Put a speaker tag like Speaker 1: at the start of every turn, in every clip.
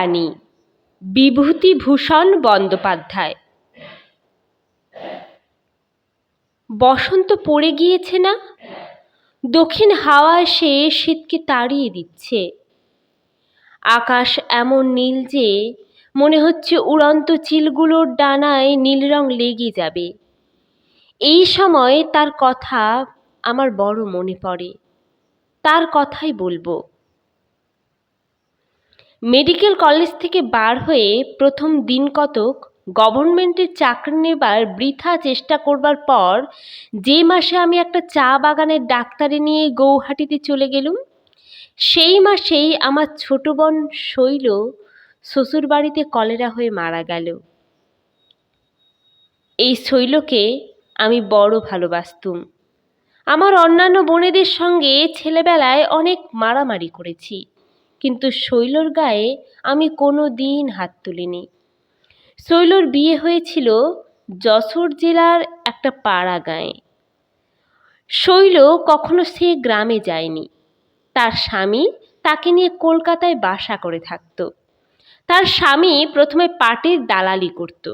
Speaker 1: রানী বিভূতিভূষণ বন্দ্যোপাধ্যায়। বসন্ত পড়ে গিয়েছে না? দক্ষিণ হাওয়া এসে শীতকে তাড়িয়ে দিচ্ছে। আকাশ এমন নীল যে মনে হচ্ছে উড়ন্ত চিলগুলোর ডানায় নীল রং লেগে যাবে। এই সময় তার কথা আমার বড় মনে পড়ে। তার কথাই বলবো। মেডিকেল কলেজ থেকে বার হয়ে প্রথম দিন কতক গভর্নমেন্টের চাকরি নেবার বৃথা চেষ্টা করবার পর যে মাসে আমি একটা চা বাগানের ডাক্তারি নিয়ে গৌহাটিতে চলে গেলুম, সেই মাসেই আমার ছোট বোন শৈল শ্বশুর বাড়িতে কলেরা হয়ে মারা গেল। এই শৈলকে আমি বড় ভালোবাসতুম। আমার অন্যান্য বোনেদের সঙ্গে ছেলেবেলায় অনেক মারামারি করেছি, কিন্তু শৈলর গায়ে আমি কোনো দিন হাত তুলিনি। শৈলর বিয়ে হয়েছিল যশোর জেলার একটা পাড়া গাঁয়ে। শৈল কখনো সে গ্রামে যায়নি। তার স্বামী তাকে নিয়ে কলকাতায় বাসা করে থাকত। তার স্বামী প্রথমে পাটের দালালি করত,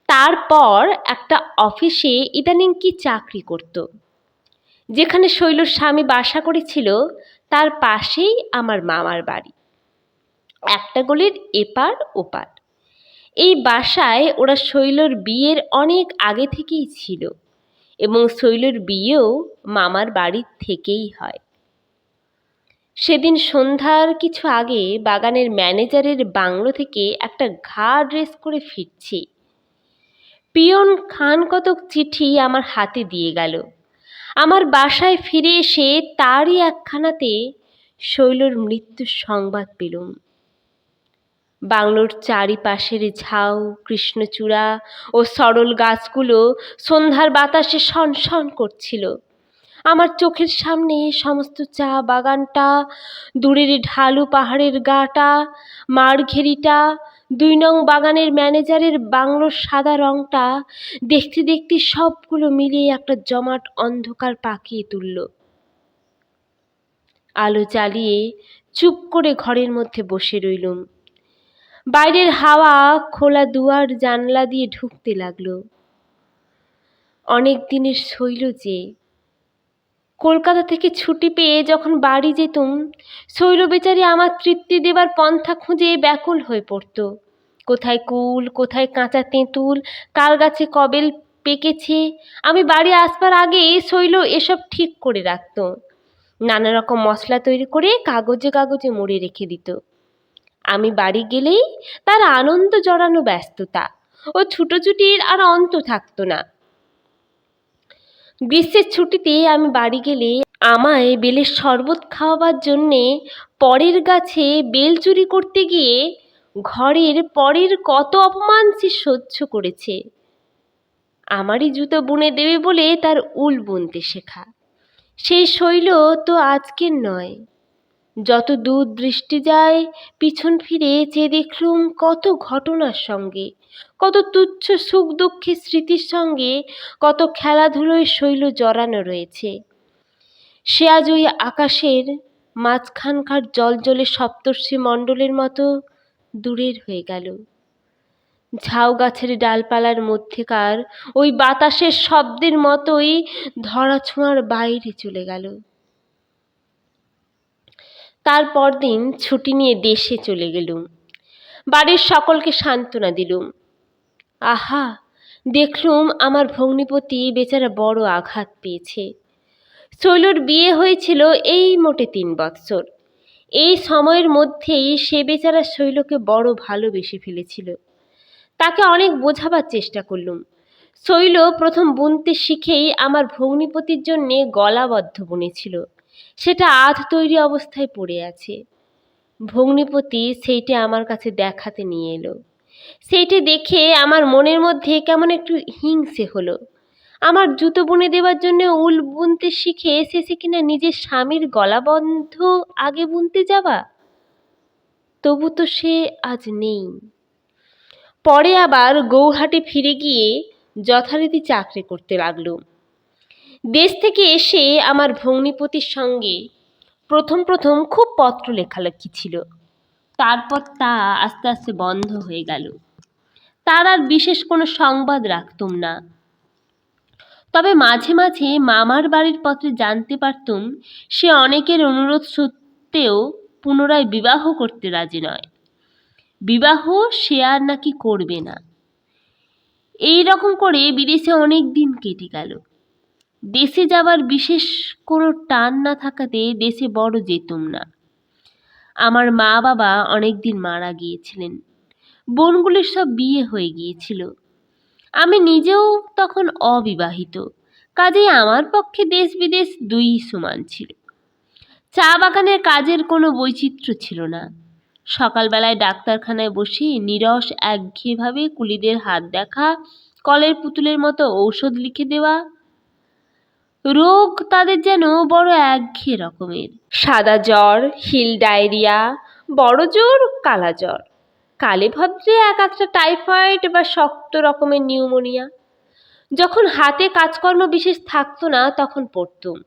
Speaker 1: তারপর একটা অফিসে ইদানিং কি চাকরি করত। যেখানে শৈলর স্বামী বাসা করেছিল তার পাশেই আমার মামার বাড়ি, একটা গলির এপার ওপার। এই বাসায় ওরা শৈলর বিয়ের অনেক আগে থেকেই ছিল এবং শৈলর বিয়েও মামার বাড়ির থেকেই হয়। সেদিন সন্ধ্যার কিছু আগে বাগানের ম্যানেজারের বাংলো থেকে একটা ঘা ড্রেস করে ফিরছি। পিয়ন খান কতক চিঠি আমার হাতে দিয়ে গেল। আমার বাসায় ফিরে এসে তারই একখানাতে শৈলর মৃত্যুর সংবাদ পেলুম। বাংলোর চারিপাশের ঝাউ, কৃষ্ণচূড়া ও সরল গাছগুলো সন্ধ্যার বাতাসে সনসন করছিল। আমার চোখের সামনে সমস্ত চা বাগানটা, দূরের ঢালু পাহাড়ের গাটা, মারঘেরিটা, ২ নং বাগানের ম্যানেজারের বাংলোর সাদা রংটা দেখতে দেখতে সবগুলো মিলিয়ে একটা জমাট অন্ধকার পাকিয়ে তুলল। আলো জ্বালিয়ে চুপ করে ঘরের মধ্যে বসে রইলুম। বাইরের হাওয়া খোলা দুয়ার জানলা দিয়ে ঢুকতে লাগলো। অনেক দিনের শৈল যে। কলকাতা থেকে ছুটি পেয়ে যখন বাড়ি যেতুম, শৈল বেচারি আমার তৃপ্তি দেবার পন্থা খুঁজে ব্যাকুল হয়ে পড়ত। কোথায় কুল, কোথায় কাঁচা তেঁতুল, কার গাছে কবেল পেকেছে, আমি বাড়ি আসবার আগে শৈল এসব ঠিক করে রাখত। নানা রকম মশলা তৈরি করে কাগজে কাগজে মুড়ে রেখে দিত। আমি বাড়ি গেলেই তার আনন্দ জড়ানো ব্যস্ততা ও ছুটোছুটির আর অন্ত থাকতো না। গ্রীষ্মের ছুটিতে আমি বাড়ি গেলে আমায় বেলের শরবত খাওয়াবার জন্যে পরের গাছে বেল চুরি করতে গিয়ে ঘরের পরের কত অপমান সে সহ্য করেছে। আমারই জুতো বুনে দেবে বলে তার উল বুনতে শেখা। সেই শৈল তো আজকের নয়। যত দূর দৃষ্টি যায় পিছন ফিরে চেয়ে দেখলুম কত ঘটনার সঙ্গে, কত তুচ্ছ সুখ দুঃখের স্মৃতির সঙ্গে, কত খেলাধুলোয় শৈল জড়ানো রয়েছে। সে আজ ওই আকাশের মাঝখানকার জলজলে সপ্তর্ষি মণ্ডলের মতো দূরের হয়ে গেল। ঝাউ গাছের ডালপালার মধ্যেকার ওই বাতাসের শব্দের মতোই ধরাছোঁয়ার বাইরে চলে গেল। তারপর দিন ছুটি নিয়ে দেশে চলে গেলুম। বাড়ির সকলকে সান্ত্বনা দিলুম। আহা, দেখলুম আমার ভগ্নিপতি বেচারা বড় আঘাত পেয়েছে। শৈলর বিয়ে হয়েছিল এই মোটে ৩ বৎসর। এই সময়ের মধ্যেই সে বেচারা শৈলকে বড় ভালোবেসে ফেলেছিল। তাকে অনেক বোঝাবার চেষ্টা করলুম। শৈল প্রথম বুনতে শিখেই আমার ভগ্নিপতির জন্যে গলাবদ্ধ বুনেছিল। সেটা আধ তৈরি অবস্থায় পড়ে আছে। ভগ্নিপতি সেইটে আমার কাছে দেখাতে নিয়ে এলো। সেইটে দেখে আমার মনের মধ্যে কেমন একটু হিংসে হলো। আমার জুতো বুনে দেবার জন্য উল বুনতে শিখে শেষে কিনা নিজের স্বামীর গলাবন্ধ আগে বুনতে যাবা। তবু তো সে আজ নেই। পরে আবার গৌহাটি ফিরে গিয়ে যথারীতি চাকরি করতে লাগলুম। দেশ থেকে এসে আমার ভগ্নিপতির সঙ্গে প্রথম খুব পত্র লেখালেখি ছিল। তারপর তা আস্তে আস্তে বন্ধ হয়ে গেল। তার আর বিশেষ কোনো সংবাদ রাখতুম না। তবে মাঝে মাঝে মামার বাড়ির পত্রে জানতে পারতুম সে অনেকের অনুরোধ সত্ত্বেও পুনরায় বিবাহ করতে রাজি নয়। বিবাহ সে আর নাকি করবে না। এই রকম করে বিদেশে অনেক দিন কেটে গেল। দেশে যাবার বিশেষ কোনো টান না থাকাতে দেশে বড় যেতুম না। আমার মা বাবা অনেক দিন মারা গিয়েছিলেন। বোনগুলির সব বিয়ে হয়ে গিয়েছিল। আমি নিজেও তখন অবিবাহিত, কাজেই আমার পক্ষে দেশ বিদেশ দুই সমান ছিল। চা বাগানের কাজের কোনো বৈচিত্র্য ছিল না। সকালবেলায় ডাক্তারখানায় বসে নীরস একঘেয়েভাবে কুলিদের হাত দেখা, কলের পুতুলের মতো ঔষধ লিখে দেওয়া। রোগ তাদের যেন বড় একঘেয়ে রকমের। সাদা জ্বর, হিল ডায়রিয়া, বড় জ্বর, কালা জ্বর, কালে ভদ্রে এক একটা টাইফয়েড বা শক্ত রকমের নিউমোনিয়া। যখন হাতে কাজকর্ম বিশেষ থাকতো না তখন পড়তুম।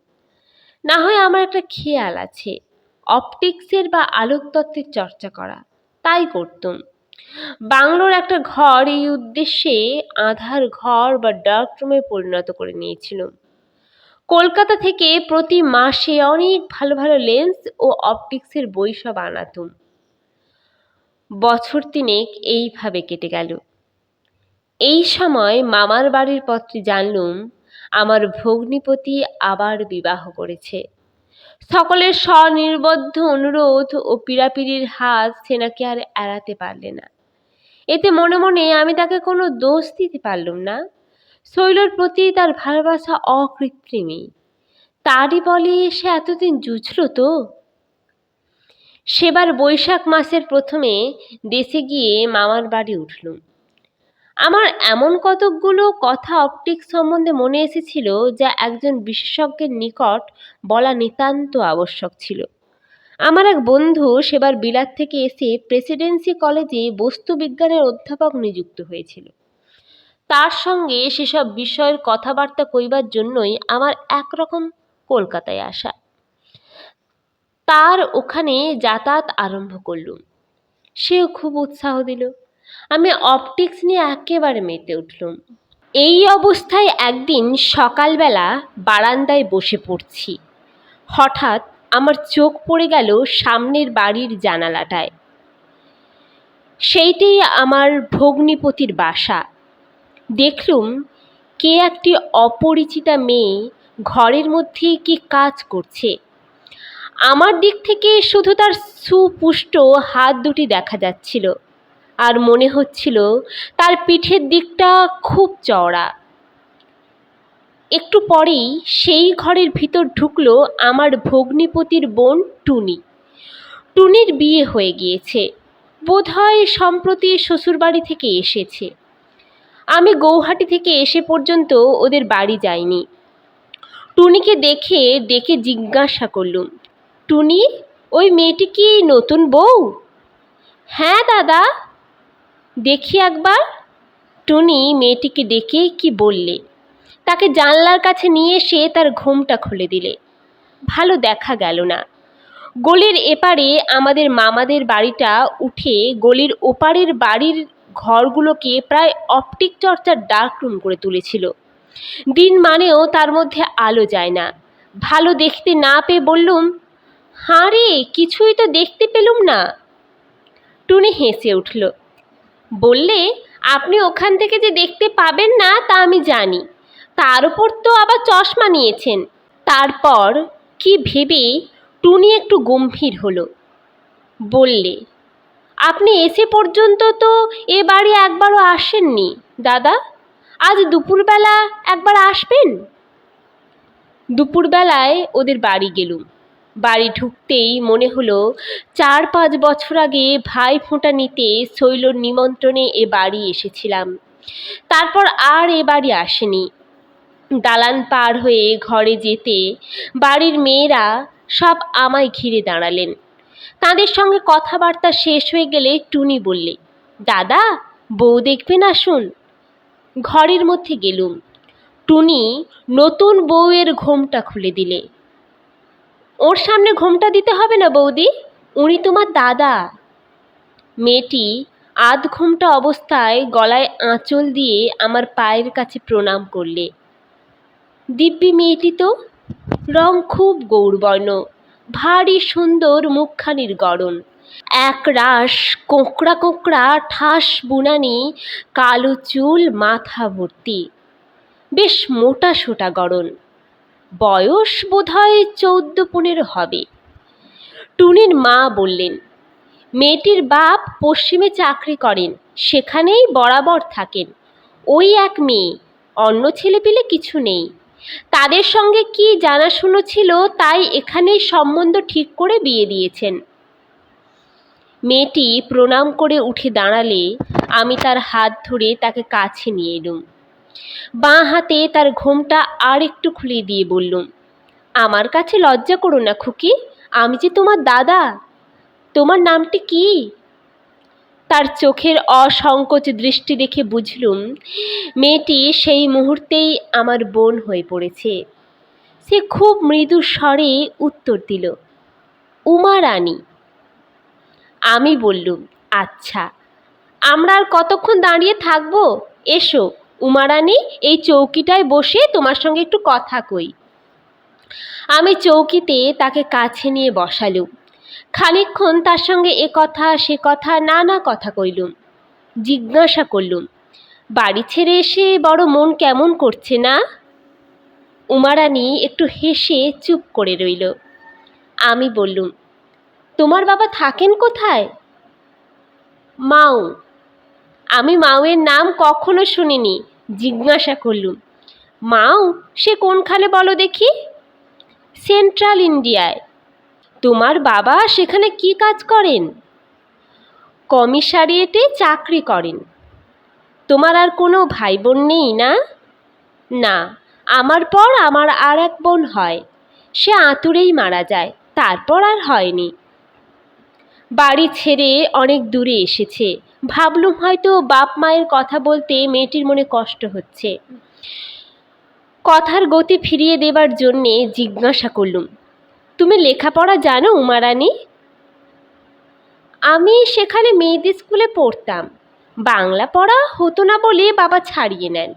Speaker 1: না হয় আমার একটা খেয়াল আছে, অপটিক্সের বা আলোকতত্ত্বের চর্চা করা, তাই করতুম। বাংলোর একটা ঘর এই উদ্দেশ্যে আধার ঘর বা ডার্ক রুমে পরিণত করে নিয়েছিলাম। কলকাতা থেকে প্রতি মাসে অনেক ভালো ভালো লেন্স ও অপটিক্সের বই সব আনাতুম। বছর তিনেক এইভাবে কেটে গেল। এই সময় মামার বাড়ির পত্রে জানলুম আমার ভগ্নিপতি আবার বিবাহ করেছে। সকলের স্বনির্বদ্ধ অনুরোধ ও পীড়াপিড়ির হাত সে নাকি আর এড়াতে পারলে না। এতে মনে মনে আমি তাকে কোনো দোষ দিতে পারলুম না। শৈলর প্রতি তার ভালোবাসা অকৃত্রিমই। তারই বলে সে এতদিন জুঝল তো। সেবার বৈশাখ মাসের প্রথমে দেশে গিয়ে মামার বাড়ি উঠলুম। আমার এমন কতকগুলো কথা অপটিক্স সম্বন্ধে মনে এসেছিল যা একজন বিশেষজ্ঞের নিকট বলা নিতান্ত আবশ্যক ছিল। আমার এক বন্ধু সেবার বিলাত থেকে এসে প্রেসিডেন্সি কলেজে বস্তুবিজ্ঞানের অধ্যাপক নিযুক্ত হয়েছিল। তার সঙ্গে সেসব বিষয়ের কথাবার্তা কইবার জন্যই আমার একরকম কলকাতায় আসা। তার ওখানে যাতায়াত আরম্ভ করলুম। সেও খুব উৎসাহ দিল। আমি অপটিক্স নিয়ে একেবারে মেতে উঠলুম। এই অবস্থায় একদিন সকালবেলা বারান্দায় বসে পড়ছি। হঠাৎ আমার চোখ পড়ে গেল সামনের বাড়ির জানালাটায়। সেইটাই আমার ভগ্নিপতির বাসা। দেখলুম কে একটি অপরিচিতা মেয়ে ঘরের মধ্যে কি কাজ করছে। আমার দিক থেকে শুধু তার সুপুষ্ট হাত দুটি দেখা যাচ্ছিল, আর মনে হচ্ছিল তার পিঠের দিকটা খুব চওড়া। একটু পরেই সেই ঘরের ভিতর ঢুকলো আমার ভগ্নিপতির বোন টুনি। টুনির বিয়ে হয়ে গিয়েছে, বোধহয় সম্প্রতি শ্বশুরবাড়ি থেকে এসেছে। আমি গৌহাটি থেকে এসে পর্যন্ত ওদের বাড়ি যাইনি। টুনিকে দেখে ডেকে জিজ্ঞাসা করলুম, টুনি, ওই মেয়েটি কি নতুন বউ? হ্যাঁ দাদা। দেখি একবার। টুনি মেয়েটিকে ডেকে কি বললে, তাকে জানলার কাছে নিয়ে এসে তার ঘোমটা খুলে দিলে। ভালো দেখা গেল না। গলির এপারে আমাদের মামাদের বাড়িটা উঠে গলির ওপারের বাড়ির ঘরগুলোকে প্রায় অপটিক চর্চার ডার্ক রুম করে তুলেছিল। দিন মানেও তার মধ্যে আলো যায় না। ভালো দেখতে না পেয়ে বললুম, হাঁ রে, কিছুই তো দেখতে পেলুম না। টুনি হেসে উঠল, বললে, আপনি ওখান থেকে যে দেখতে পাবেন না তা আমি জানি, তার উপর তো আবার চশমা নিয়েছেন। তারপর কি ভেবে টুনি একটু গম্ভীর হলো। বললে, আপনি এসে পর্যন্ত তো এ বাড়ি একবারও আসেননি দাদা, আজ দুপুরবেলা একবার আসবেন। দুপুরবেলায় ওদের বাড়ি গেলুম। বাড়ি ঢুকতেই মনে হলো 4-5 বছর আগে ভাই ফোঁটা নিতে শৈলর নিমন্ত্রণে এ বাড়ি এসেছিলাম। তারপর আর এ বাড়ি আসেনি। দালান পার হয়ে ঘরে যেতে বাড়ির মেয়েরা সব আমায় ঘিরে দাঁড়ালেন। তাদের সঙ্গে কথাবার্তা শেষ হয়ে গেলে টুনি বললে, দাদা, বউ দেখবেন, আসুন। ঘরের মধ্যে গেলুম। টুনি নতুন বউয়ের ঘোমটা খুলে দিলে। ওর সামনে ঘোমটা দিতে হবে না বৌদি, উনি তোমার দাদা। মেয়েটি আধ ঘুমটা অবস্থায় গলায় আঁচল দিয়ে আমার পায়ের কাছে প্রণাম করলে। দিব্যি মেয়েটি তো, রং খুব গৌরবর্ণ, ভারী সুন্দর মুখখানির গড়ন, একরাশ কোঁকড়া কোঁকড়া ঠাস বুনানি, কালো চুল মাথা ভর্তি, বেশ মোটা সোটা গড়ন, বয়স বোধহয় 14-15 হবে। টুনির মা বললেন, মেয়েটির বাপ পশ্চিমে চাকরি করেন, সেখানেই বরাবর থাকেন। ওই এক মেয়ে, অন্য ছেলেপিলে কিছু নেই। তাদের সঙ্গে কি জানাশুনো ছিল, তাই এখানেই সম্বন্ধ ঠিক করে বিয়ে দিয়েছেন। মেয়েটি প্রণাম করে উঠে দাঁড়ালে আমি তার হাত ধরে তাকে কাছে নিয়ে এলুম। বাঁ হাতে তার ঘোমটা আর একটু খুলে দিয়ে বললুম, আমার কাছে লজ্জা করো না খুকি, আমি যে তোমার দাদা। তোমার নামটি কি? তার চোখের অসংকোচ দৃষ্টি দেখে বুঝলুম মেয়েটি সেই মুহূর্তেই আমার বোন হয়ে পড়েছে। সে খুব মৃদু স্বরে উত্তর দিল, উমা রানী। আমি বললুম, আচ্ছা, আমরা আর কতক্ষণ দাঁড়িয়ে থাকবো? এসো উমা রানী, এই চৌকিটায় বসে তোমার সঙ্গে একটু কথা কই। আমি চৌকিতে তাকে কাছে নিয়ে বসালুম। খানিকক্ষণ তার সঙ্গে এ কথা সে কথা নানা কথা কইলুম। জিজ্ঞাসা করলুম, বাড়ি ছেড়ে এসে বড় মন কেমন করছে না? উমারানী একটু হেসে চুপ করে রইল। আমি বললুম, তোমার বাবা থাকেন কোথায়? মাও। আমি মাওয়ের নাম কখনো শুনিনি। জিজ্ঞাসা করলুম, মাও সে কোনখানে বলো দেখি? সেন্ট্রাল ইন্ডিয়ায়। তোমার বাবা সেখানে কি কাজ করেন? কমিশারিয়েটে চাকরি করেন। তোমার আর কোনো ভাই বোন নেই না? না, আমার পর আমার আর এক বোন হয়, সে আঁতুড়েই মারা যায়, তারপর আর হয়নি। বাড়ি ছেড়ে অনেক দূরে এসেছে। ভাবলুম হয়তো বাপ মায়ের কথা বলতে মেয়েটির মনে কষ্ট হচ্ছে। কথার গতি ফিরিয়ে দেবার জন্যে জিজ্ঞাসা করলুম, তুমি লেখাপড়া জানো উমারানী? আমি সেখানে মেয়েদের স্কুলে পড়তাম। বাংলা পড়া হতো না বলে বাবা ছাড়িয়ে নেন,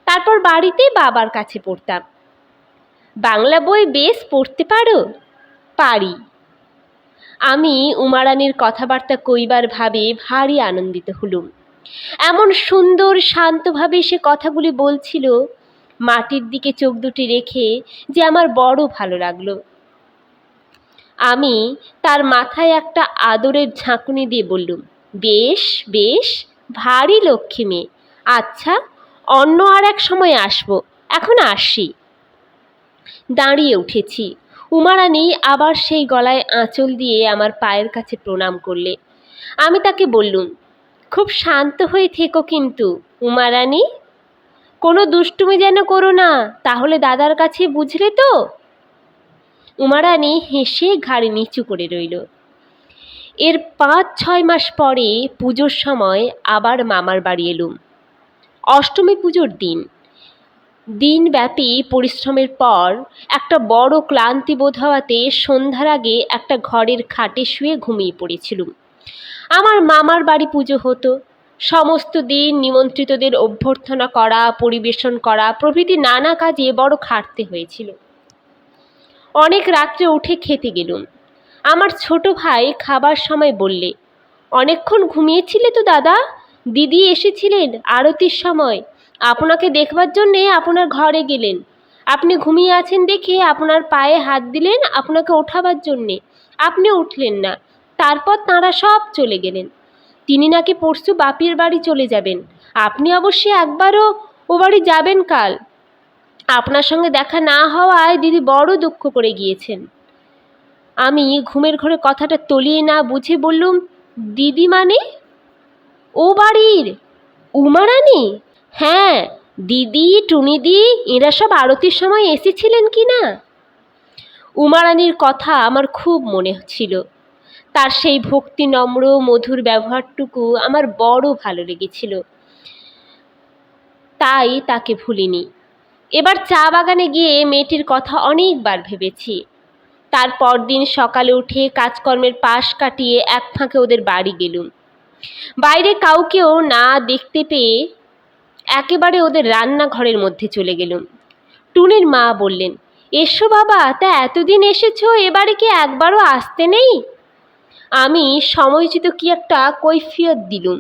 Speaker 1: তারপর বাড়িতেই বাবার কাছে পড়তাম। বাংলা বই বেশ পড়তে পারো? পারি। আমি উমারানীর কথাবার্তা কইবার ভাবে ভারী আনন্দিত হলুম। এমন সুন্দর শান্তভাবে সে কথাগুলি বলছিল, মাটির দিকে চোখ দুটি রেখে, যে আমার বড় ভালো লাগলো। আমি তার মাথায় একটা আদরের ঝাঁকুনি দিয়ে বললুম, বেশ বেশ, ভারী লক্ষ্মী মেয়ে। আচ্ছা, অন্য আর এক সময় আসবো, এখন আসি। দাঁড়িয়ে উঠেছি। উমারানী আবার সেই গলায় আঁচল দিয়ে আমার পায়ের কাছে প্রণাম করলে। আমি তাকে বললুম, খুব শান্ত হয়ে থেকো কিন্তু উমারানী, কোনো দুষ্টুমি যেন করো না, তাহলে দাদার কাছে, বুঝলে তো? উমারানী হেসে ঘাড়ে নিচু করে রইল। এর 5-6 মাস পরে পুজোর সময় আবার মামার বাড়ি এলুম। অষ্টমী পুজোর দিন। দিনব্যাপী পরিশ্রমের পর একটা বড় ক্লান্তি বোধ হওয়াতে সন্ধ্যার আগে একটা ঘরের খাটে শুয়ে ঘুমিয়ে পড়েছিলুম। আমার মামার বাড়ি পুজো হতো। সমস্ত দিন নিমন্ত্রিতদের অভ্যর্থনা করা, পরিবেশন করা প্রভৃতি নানা কাজে বড় খাটতে হয়েছিল। অনেক রাত্রে উঠে খেতে গেলুম। আমার ছোট ভাই খাবার সময় বললে, অনেকক্ষণ ঘুমিয়েছিলে তো দাদা, দিদি এসেছিলেন আরতির সময়, আপনাকে দেখবার জন্যে আপনার ঘরে গেলেন। আপনি ঘুমিয়ে আছেন দেখে আপনার পায়ে হাত দিলেন আপনাকে ওঠাবার জন্যে, আপনি উঠলেন না। তারপর তাঁরা সব চলে গেলেন। তিনি নাকি পরশু বাপির বাড়ি চলে যাবেন। আপনি অবশ্যই একবারও ও বাড়ি যাবেন কাল। আপনার সঙ্গে দেখা না হওয়ায় দিদি বড় দুঃখ করে গিয়েছেন। আমি ঘুমের ঘোরে কথাটা তলিয়ে না বুঝে বললুম, দিদি মানে? ও বাড়ির উমারানী? হ্যাঁ, দিদি, টুনিদি এরা সব আরতির সময় এসেছিলেন কি না? উমারানীর কথা আমার খুব মনে ছিল। তার সেই ভক্তি নম্র মধুর ব্যবহারটুকু আমার বড় ভালো লেগেছিল, তাই তাকে ভুলিনি। এবার চা বাগানে গিয়ে মেয়েটির কথা অনেকবার ভেবেছি। তার পরদিন সকালে উঠে কাজকর্মের পাশ কাটিয়ে এক ফাঁকে ওদের বাড়ি গেলুম। বাইরে কাউকেও না দেখতে পেয়ে একেবারে ওদের রান্নাঘরের মধ্যে চলে গেলুম। টুনির মা বললেন, এসো বাবা, তা এতদিন এসেছো, এবারে কি একবারও আসতে নেই? আমি সময়োচিত কি একটা কৈফিয়ত দিলুম।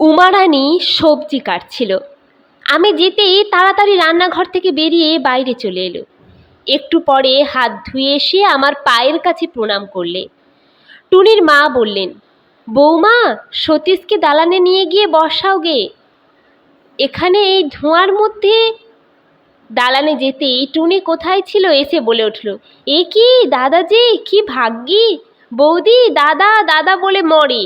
Speaker 1: উমারানী সবজি কাটছিল। আমি যেতেই তাড়াতাড়ি রান্নাঘর থেকে বেরিয়ে বাইরে চলে এলো। একটু পরে হাত ধুয়ে এসে আমার পায়ের কাছে প্রণাম করলে। টুনির মা বললেন, বৌমা, সতীশকে দালানে নিয়ে গিয়ে বসাও গে। এখানে এই ধোঁয়ার মধ্যে। দালানে যেতেই টুনি কোথায় ছিল এসে বলে উঠল, এ কি দাদাজি, কি ভাগ্যি! বৌদি দাদা দাদা বলে মরে।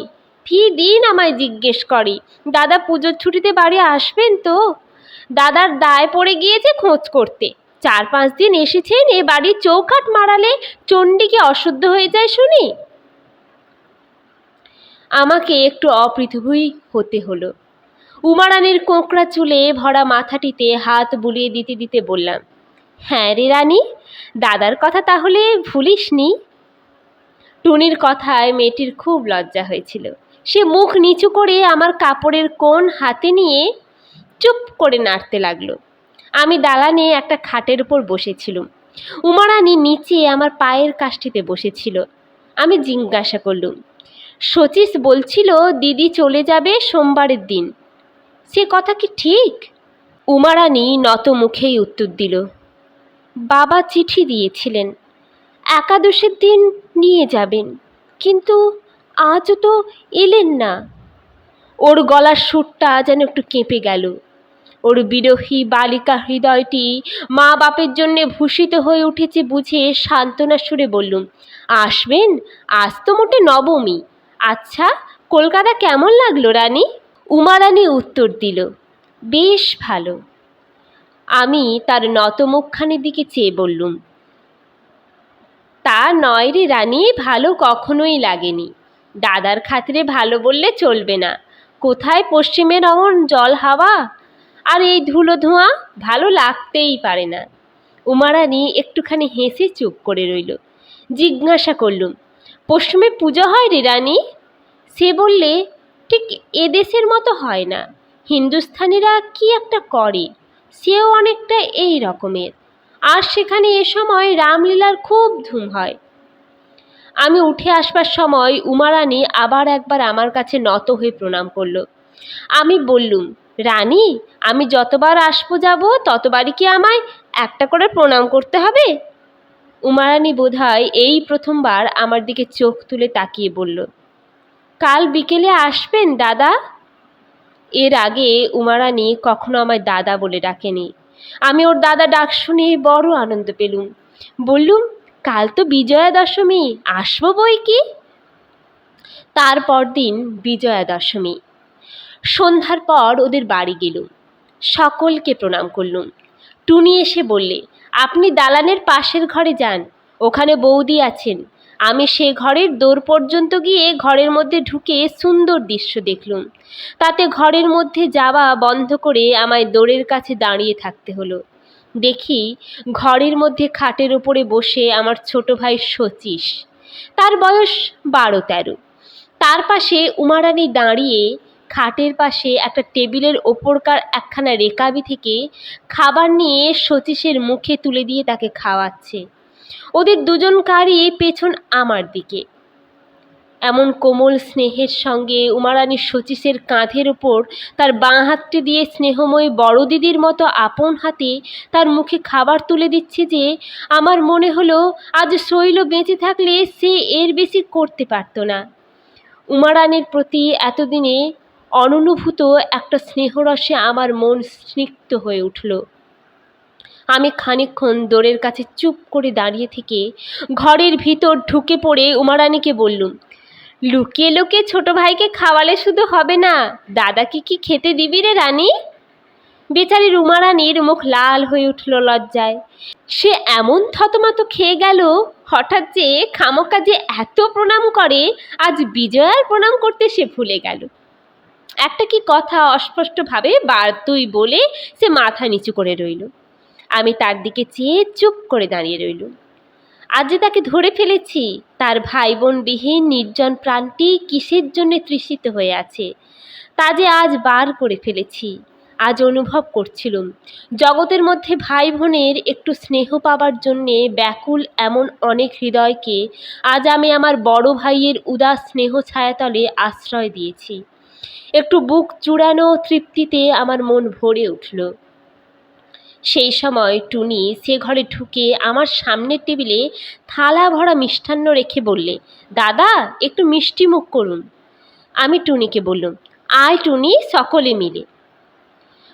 Speaker 1: ফি দিন আমায় জিজ্ঞেস করে, দাদা পুজোর ছুটিতে বাড়ি আসবেন তো? দাদার দায় পড়ে গিয়েছে খোঁজ করতে। 4-5 দিন এসেছেন, এ বাড়ির চৌকাঠ মারালে চণ্ডীকে অশুদ্ধ হয়ে যায় শুনি। আমাকে একটু অপৃথিবী হতে হলো। উমারানীর কোঁকড়া চুলে ভরা মাথাটিতে হাত বুলিয়ে দিতে দিতে বললাম, হ্যাঁ রে রানী, দাদার কথা তাহলে ভুলিসনি? টুনির কথায় মেয়েটির খুব লজ্জা হয়েছিল। সে মুখ নিচু করে আমার কাপড়ের কোণ হাতে নিয়ে চুপ করে নাড়তে লাগলো। আমি দালানে একটা খাটের উপর বসেছিলুম। উমারানী নিচে আমার পায়ের কাষ্ঠিতে বসেছিল। আমি জিজ্ঞাসা করলুম, শচীশ বলছিল দিদি চলে যাবে সোমবারের দিন, সে কথা কি ঠিক? উমারানী নত মুখেই উত্তর দিল, বাবা চিঠি দিয়েছিলেন, একাদশীর দিন নিয়ে যাবেন, কিন্তু আজও তো এলেন না। ওর গলার সুরটা যেন একটু কেঁপে গেল। ওর বিরহী বালিকা হৃদয়টি মা বাপের জন্যে ভূষিত হয়ে উঠেছে বুঝে সান্ত্বনার সুরে বললুম, আসবেন, আজ তো মোটে নবমী। আচ্ছা, কলকাতা কেমন লাগলো রানী? উমারানী উত্তর দিল, বেশ ভালো। আমি তার নত মুখখানির দিকে চেয়ে বললুম, তা নয় রে রানী, ভালো কখনোই লাগেনি। দাদার খাতিরে ভালো বললে চলবে না। কোথায় পশ্চিমের অমন জল হাওয়া, আর এই ধুলো ধোঁয়া, ভালো লাগতেই পারে না। উমারানী একটুখানি হেসে চুপ করে রইল। জিজ্ঞাসা করলুম, পশ্চিমে পুজো হয় রে রানী? সে বললে, ঠিক এদেশের মতো হয় না, হিন্দুস্থানিরা কি একটা করে, সেও অনেকটা এই রকমের, আর সেখানে এ সময় রামলীলার খুব ধুম হয়। আমি উঠে আসবার সময় উমারানী আবার একবার আমার কাছে নত হয়ে প্রণাম করল। আমি বললুম, রানী, আমি যতবার আসবো যাব ততবারই কি আমায় একটা করে প্রণাম করতে হবে? উমারানী বোধহয় এই প্রথমবার আমার দিকে চোখ তুলে তাকিয়ে বলল, কাল বিকেলে আসবেন দাদা? এর আগে উমারানী কখনো আমায় দাদা বলে ডাকেনি। আমি ওর দাদা ডাক শুনে বড় আনন্দ পেলুম। বললুম, কাল তো বিজয়া দশমী, আসবো বই কি। তারপর দিন বিজয়া দশমী। সন্ধ্যার পর ওদের বাড়ি গেলুম। সকলকে প্রণাম করলুম। টুনি এসে বললে, আপনি দালানের পাশের ঘরে যান, ওখানে বৌদি আছেন। আমি সে ঘরের দোর পর্যন্ত গিয়ে ঘরের মধ্যে ঢুকে সুন্দর দৃশ্য দেখলুম। তাতে ঘরের মধ্যে যাওয়া বন্ধ করে আমায় দোরের কাছে দাঁড়িয়ে থাকতে হলো। দেখি ঘরের মধ্যে খাটের উপরে বসে আমার ছোট ভাই শচীশ, তার বয়স 12-13। তার পাশে উমারানী দাঁড়িয়ে খাটের পাশে একটা টেবিলের ওপরকার একখানা রেকাবি থেকে খাবার নিয়ে শচীশের মুখে তুলে দিয়ে তাকে খাওয়াচ্ছে। ওদের দুজনকারই পেছন আমার দিকে। এমন কোমল স্নেহের সঙ্গে উমারানী শচীশের কাঁধের ওপর তার বাঁ হাতটি দিয়ে স্নেহময়ী বড় দিদির মতো আপন হাতে তার মুখে খাবার তুলে দিচ্ছে যে আমার মনে হলো আজ শৈল বেঁচে থাকলে সে এর বেশি করতে পারত না। উমারানীর প্রতি এতদিনে অননুভূত একটা স্নেহরসে আমার মন স্নিগ্ধ হয়ে উঠল। আমি খানিকক্ষণ দোরের কাছে চুপ করে দাঁড়িয়ে থেকে ঘরের ভিতর ঢুকে পড়ে উমারানীকে বললুম, লুকিয়ে লুকিয়ে ছোট ভাইকে খাওয়ালে শুধু হবে না, দাদাকে কি খেতে দিবি রে রানী? বেচারি উমারানীর মুখ লাল হয়ে উঠল লজ্জায়। সে এমন থতমত খেয়ে গেল, হঠাৎ যে খামোকা যে এত প্রণাম করে, আজ বিজয়ার প্রণাম করতে সে ভুলে গেল। একটা কি কথা অস্পষ্টভাবে বার তুই বলে সে মাথা নিচু করে রইল। আমি তার দিকে চেয়ে চুপ করে দাঁড়িয়ে রইলুম। আজ যে তাকে ধরে ফেলেছি, তার ভাই বোন বিহীন নির্জন প্রাণটি কিসের জন্যে তৃষিত হয়ে আছে, তা যে আজ বার করে ফেলেছি। আজ অনুভব করছিলুম, জগতের মধ্যে ভাই বোনের একটু স্নেহ পাবার জন্যে ব্যাকুল এমন অনেক হৃদয়কে আজ আমি আমার বড় ভাইয়ের উদাস স্নেহ ছায়াতলে আশ্রয় দিয়েছি। একটু বুক জুড়ানো তৃপ্তিতে আমার মন ভরে উঠল। সেই সময় টুনি সে ঘরে ঢুকে আমার সামনের টেবিলে থালা ভরা মিষ্টান্ন রেখে বললে, দাদা একটু মিষ্টি মুখ করুন। আমি টুনিকে বললুম, আয় টুনি, সকলে মিলে।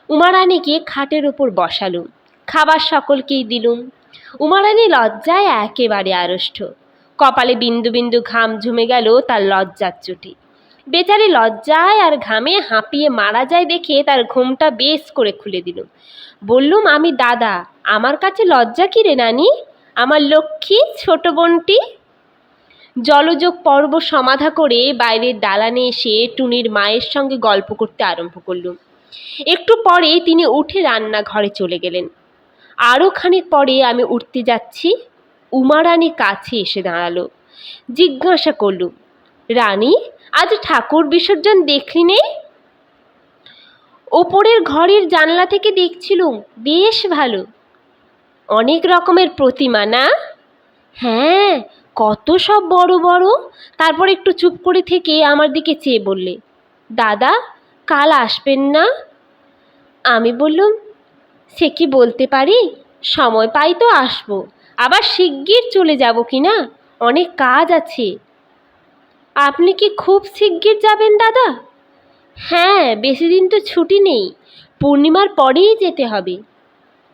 Speaker 1: উমারানীকে খাটের ওপর বসালুম, খাবার সকলকেই দিলুম। উমারানী লজ্জায় একেবারে আড়ষ্ট, কপালে বিন্দু বিন্দু ঘাম জমে গেল তার লজ্জার চোটে। বেচারি লজ্জায় আর ঘামে হাঁপিয়ে মারা যায় দেখে তার ঘুমটা বেশ করে খুলে দিলুম। বললুম, আমি দাদা, আমার কাছে লজ্জা কি রে নানি, আমার লক্ষ্মী ছোট বোনটি। জলযোগ পর্ব সমাধা করে বাইরের দালানে এসে টুনির মায়ের সঙ্গে গল্প করতে আরম্ভ করলুম। একটু পরে তিনি উঠে রান্নাঘরে চলে গেলেন। আরও খানিক পরে আমি উঠতে যাচ্ছি, উমারানী কাছে এসে দাঁড়ালো। জিজ্ঞাসা করলুম, রানী, আজ ঠাকুর বিসর্জন দেখলি নে? ওপরের ঘরের জানলা থেকে দেখছিলুম, বেশ ভালো। অনেক রকমের প্রতিমা না? হ্যাঁ, কত সব বড় বড়। তারপর একটু চুপ করে থেকে আমার দিকে চেয়ে বললে, দাদা কাল আসবেন না? আমি বললুম, সে কি বলতে পারি, সময় পাই তো আসবো, আবার শিগগির চলে যাব কি না, অনেক কাজ আছে। আপনি কি খুব শিগগির যাবেন দাদা? হ্যাঁ, বেশি দিন তো ছুটি নেই, পূর্ণিমার পরেই যেতে হবে।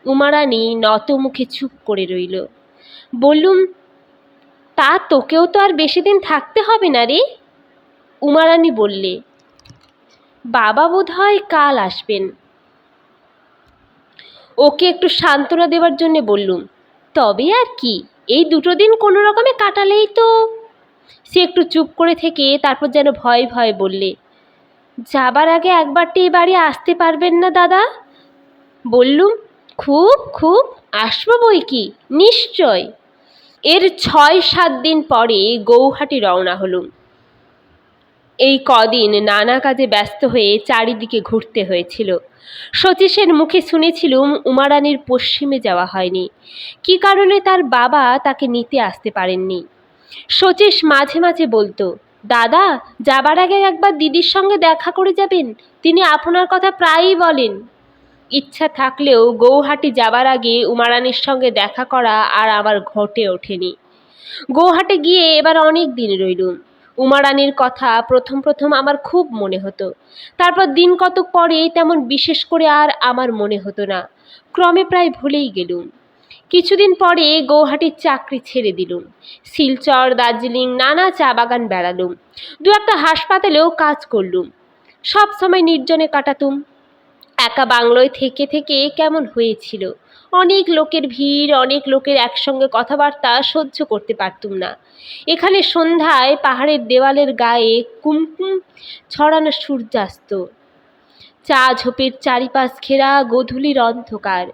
Speaker 1: উমারানী নত মুখে চুপ করে রইল। বললুম, তা তোকেও তো আর বেশি দিন থাকতে হবে না রে। উমারানী বললে, বাবা বোধহয় কাল আসবেন। ওকে একটু সান্ত্বনা দেওয়ার জন্যে বললুম, তবে আর কি, এই দুটো দিন কোনো রকমে কাটালেই তো। সে একটু চুপ করে থেকে তারপর যেন ভয়ে ভয়ে বললে, যাবার আগে একবারটি এই বাড়ি আসতে পারবেন না দাদা? বললুম, খুব খুব, আসবো বই কি, নিশ্চয়। এর ৬-৭ দিন পরে গৌহাটি রওনা হলুম। এই কদিন নানা কাজে ব্যস্ত হয়ে চারিদিকে ঘুরতে হয়েছিল। শচীশের মুখে শুনেছিলুম উমারানীর পশ্চিমে যাওয়া হয়নি, কী কারণে তার বাবা তাকে নিতে আসতে পারেননি। শচীশ মাঝে মাঝে বলতো, দাদা যাবার আগে একবার দিদির সঙ্গে দেখা করে যাবেন, তিনি আপনার কথা প্রায়ই বলেন। ইচ্ছা থাকলেও গৌহাটি যাবার আগে উমারানীর সঙ্গে দেখা করা আর আমার ঘটে ওঠেনি। গৌহাটে গিয়ে এবার অনেক দিন রইলুম। উমারানীর কথা প্রথম প্রথম আমার খুব মনে হতো, তারপর দিন কতক পরে তেমন বিশেষ করে আর আমার মনে হতো না, ক্রমে প্রায় ভুলেই গেলুম। কিছুদিন পরে গৌহাটির চাকরি ছেড়ে দিলুম। শিলচর, দার্জিলিং, নানা চা বাগান বেড়ালুম, দু একটা হাসপাতালেও কাজ করলুম। সব সময় নির্জনে কাটাতুম। একা বাংলোয় থেকে থেকে কেমন হয়েছিল, অনেক লোকের ভিড়, অনেক লোকের একসঙ্গে কথাবার্তা সহ্য করতে পারতুম না। এখানে সন্ধ্যায় পাহাড়ের দেওয়ালের গায়ে কুমকুম ছড়ানো সূর্যাস্ত, চা ঝোপের চারিপাশ ঘেরা গোধূলির অন্ধকার,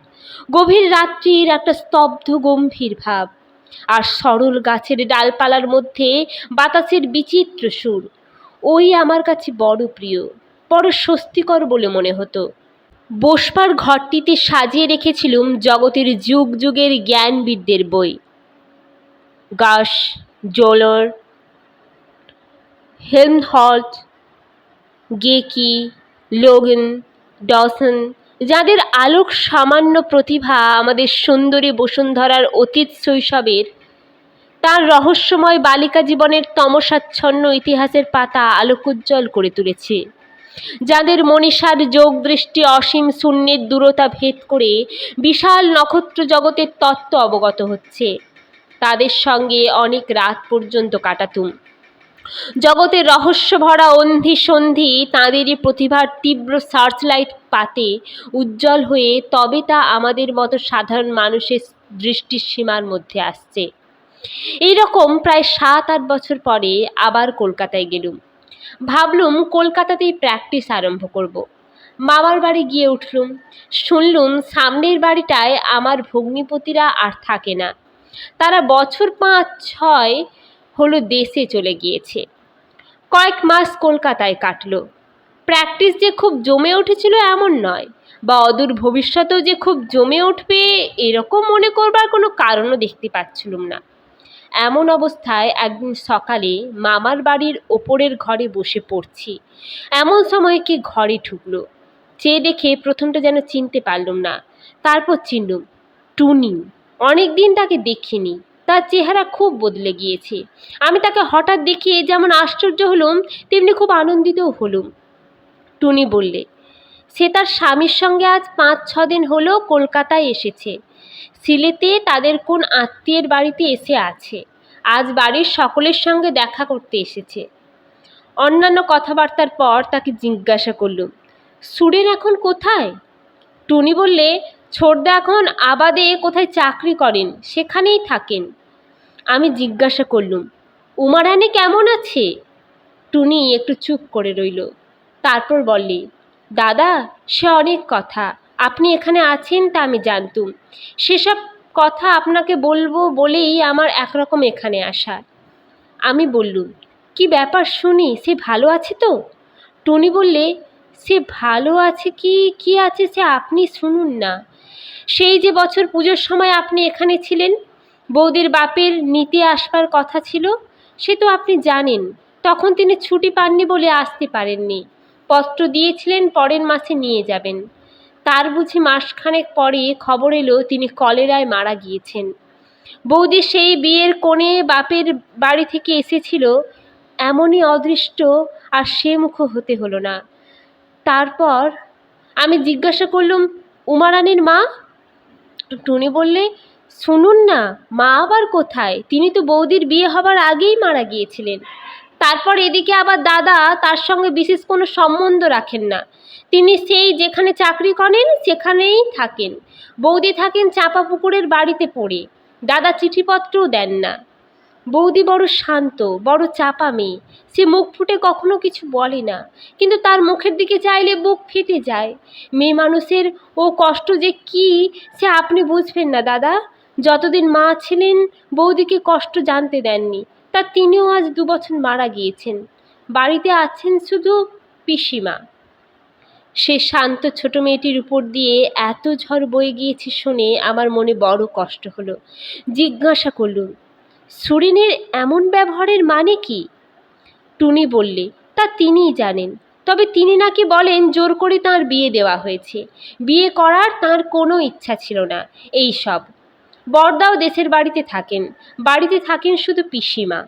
Speaker 1: গভীর রাত্রির একটা স্তব্ধ গম্ভীর ভাব, আর সরল গাছের ডালপালার মধ্যে বাতাসের বিচিত্র সুর, ওই আমার কাছে বড় প্রিয়, বড় স্বস্তিকর বলে মনে হতো। বসবার ঘরটিতে সাজিয়ে রেখেছিলুম জগতের যুগ যুগের জ্ঞানবিদদের বই, গাস, জোলার, হেলমহল্টজ, গেকি, লোগেন, ডসন, যাদের আলোক সামান্য প্রতিভা আমাদের সুন্দরী বসুন্ধরার অতীত শৈশবের, তার রহস্যময় বালিকা জীবনের তমসাচ্ছন্ন ইতিহাসের পাতা আলোকোজ্জ্বল করে তুলেছে, যাদের মনীষার যোগ দৃষ্টি অসীম শূন্যের দূরতা ভেদ করে বিশাল নক্ষত্র জগতের তত্ত্ব অবগত হচ্ছে, তাদের সঙ্গে অনেক রাত পর্যন্ত কাটাতুম। জগতের রহস্য ভরা অন্ধি সন্ধি তাঁদেরই প্রতিভার তীব্র সার্চলাইট পাতে উজ্জ্বল হয়ে তবে তা আমাদের মতো সাধারণ মানুষের দৃষ্টির সীমার মধ্যে আসছে। এইরকম প্রায় 7-8 বছর পরে আবার কলকাতায় গেলুম। ভাবলুম কলকাতাতেই প্র্যাকটিস আরম্ভ করব। মামার বাড়ি গিয়ে উঠলুম। শুনলুম সামনের বাড়িটায় আমার ভগ্নিপতিরা আর থাকে না, তারা বছর 5-6 হলো দেশে চলে গিয়েছে। কয়েক মাস কলকাতায় কাটলো। প্র্যাকটিস যে খুব জমে উঠেছিল এমন নয়, বা অদূর ভবিষ্যতেও যে খুব জমে উঠবে এরকম মনে করবার কোনো কারণও দেখতে পাচ্ছিলুম না। এমন অবস্থায় একদিন সকালে মামার বাড়ির ওপরের ঘরে বসে পড়ছি, এমন সময় কি ঘরে ঢুকলো। চেয়ে দেখে প্রথমটা যেন চিনতে পারলুম না, তারপর চিনলুম টুনি। অনেক দিন তাকে দেখিনি, তার চেহারা খুব বদলে গিয়েছে। আমি তাকে হঠাৎ দেখে যেমন আশ্চর্য হলুম তেমনি খুব আনন্দিতও হলুম। টুনি বললে, সে তার স্বামীর সঙ্গে আজ 5-6 দিন হলো কলকাতায় এসেছে। সিলেতে তাদের কোন আত্মীয়ের বাড়িতে এসে আছে। আজ বাড়ির সকলের সঙ্গে দেখা করতে এসেছে। অন্যান্য কথাবার্তার পর তাকে জিজ্ঞাসা করলুম, সুরেন এখন কোথায়? টুনি বললে, ছোটদা এখন আবাদে কোথায় চাকরি করেন, সেখানেই থাকেন। আমি জিজ্ঞাসা করলুম, উমারানী কেমন আছে? টুনি একটু চুপ করে রইল, তারপর বললে, দাদা, সে অনেক কথা। আপনি এখানে আছেন তা আমি জানতুম। সেসব কথা আপনাকে বলবো বলেই আমার একরকম এখানে আসা। আমি বললুম, কি ব্যাপার শুনি, সে ভালো আছে তো? টুনি বললে, সে ভালো আছে কি আছে সে আপনি শুনুন না। সেই যে বছর পুজোর সময় আপনি এখানে ছিলেন, বৌদির বাপের নিতে আসবার কথা ছিল, সে তো আপনি জানেন। তখন তিনি ছুটি পাননি বলে আসতে পারেননি। পত্র দিয়েছিলেন পরের মাসে নিয়ে যাবেন। তার বুঝি মাসখানেক পরে খবর এলো তিনি কলেরায় মারা গিয়েছেন। বৌদি সেই বিয়ের কোণে বাপের বাড়ি থেকে এসেছিল, এমনই অদৃষ্ট আর সে মুখ হতে হলো না। তারপর আমি জিজ্ঞাসা করলুম, উমারানীর মা? টুনি বললে, শুনুন না, মা আবার কোথায়? তিনি তো বৌদির বিয়ে হবার আগেই মারা গিয়েছিলেন। তারপর এদিকে আবার দাদা তার সঙ্গে বিশেষ কোনো সম্বন্ধ রাখেন না। তিনি সেই যেখানে চাকরি করেন সেখানেই থাকেন। বৌদি থাকেন চাঁপাপুকুরের বাড়িতে পড়ে। দাদা চিঠিপত্রও দেন না। বৌদি বড় শান্ত, বড় চাপা মেয়ে। সে মুখ ফুটে কখনো কিছু বলে না, কিন্তু তার মুখের দিকে চাইলে বুক ফেটে যায়। মেয়ে মানুষের ও কষ্ট যে কি সে আপনি বুঝবেন না দাদা। যতদিন মা ছিলেন বৌদিকে কষ্ট জানতে দেননি, তা তিনিও আজ 2 বছর মারা গিয়েছেন। বাড়িতে আছেন শুধু পিসিমা। সে শান্ত ছোট মেয়েটির উপর দিয়ে এত ঝড় বয়ে গিয়েছে শুনে আমার মনে বড় কষ্ট হলো। জিজ্ঞাসা করলুম, সুরেনের এমন ব্যবহারের মানে কি? টুনি বললে, তা তিনিই জানেন। তবে তিনি নাকি বলেন জোর করে তাঁর বিয়ে দেওয়া হয়েছে। বিয়ে করার তাঁর কোনো ইচ্ছা ছিল না। এই সব। বড়দাও দেশের বাড়িতে থাকেন শুধু পিসিমা।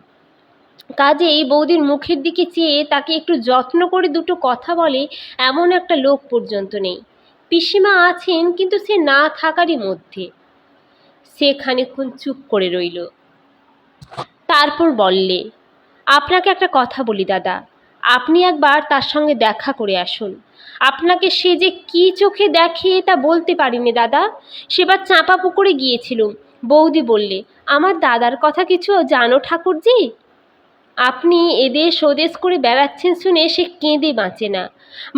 Speaker 1: কাজেই বৌদির মুখের দিকে চেয়ে তাকে একটু যত্ন করে দুটো কথা বলে এমন একটা লোক পর্যন্ত নেই। পিসিমা আছেন, কিন্তু সে না থাকারই মধ্যে। সে খানিকক্ষণ চুপ করে রইল, তারপর বললে, আপনাকে একটা কথা বলি দাদা, আপনি একবার তার সঙ্গে দেখা করে আসুন। আপনাকে সে যে কি চোখে দেখে তা বলতে পারিনি দাদা। সেবার চাঁপাপুকুরে গিয়েছিলুম। বৌদি বললে, আমার দাদার কথা কিছু জানো ঠাকুরজি? আপনি এদেশ ওদেশ করে বেড়াচ্ছেন শুনে সে কেঁদে বাঁচে না।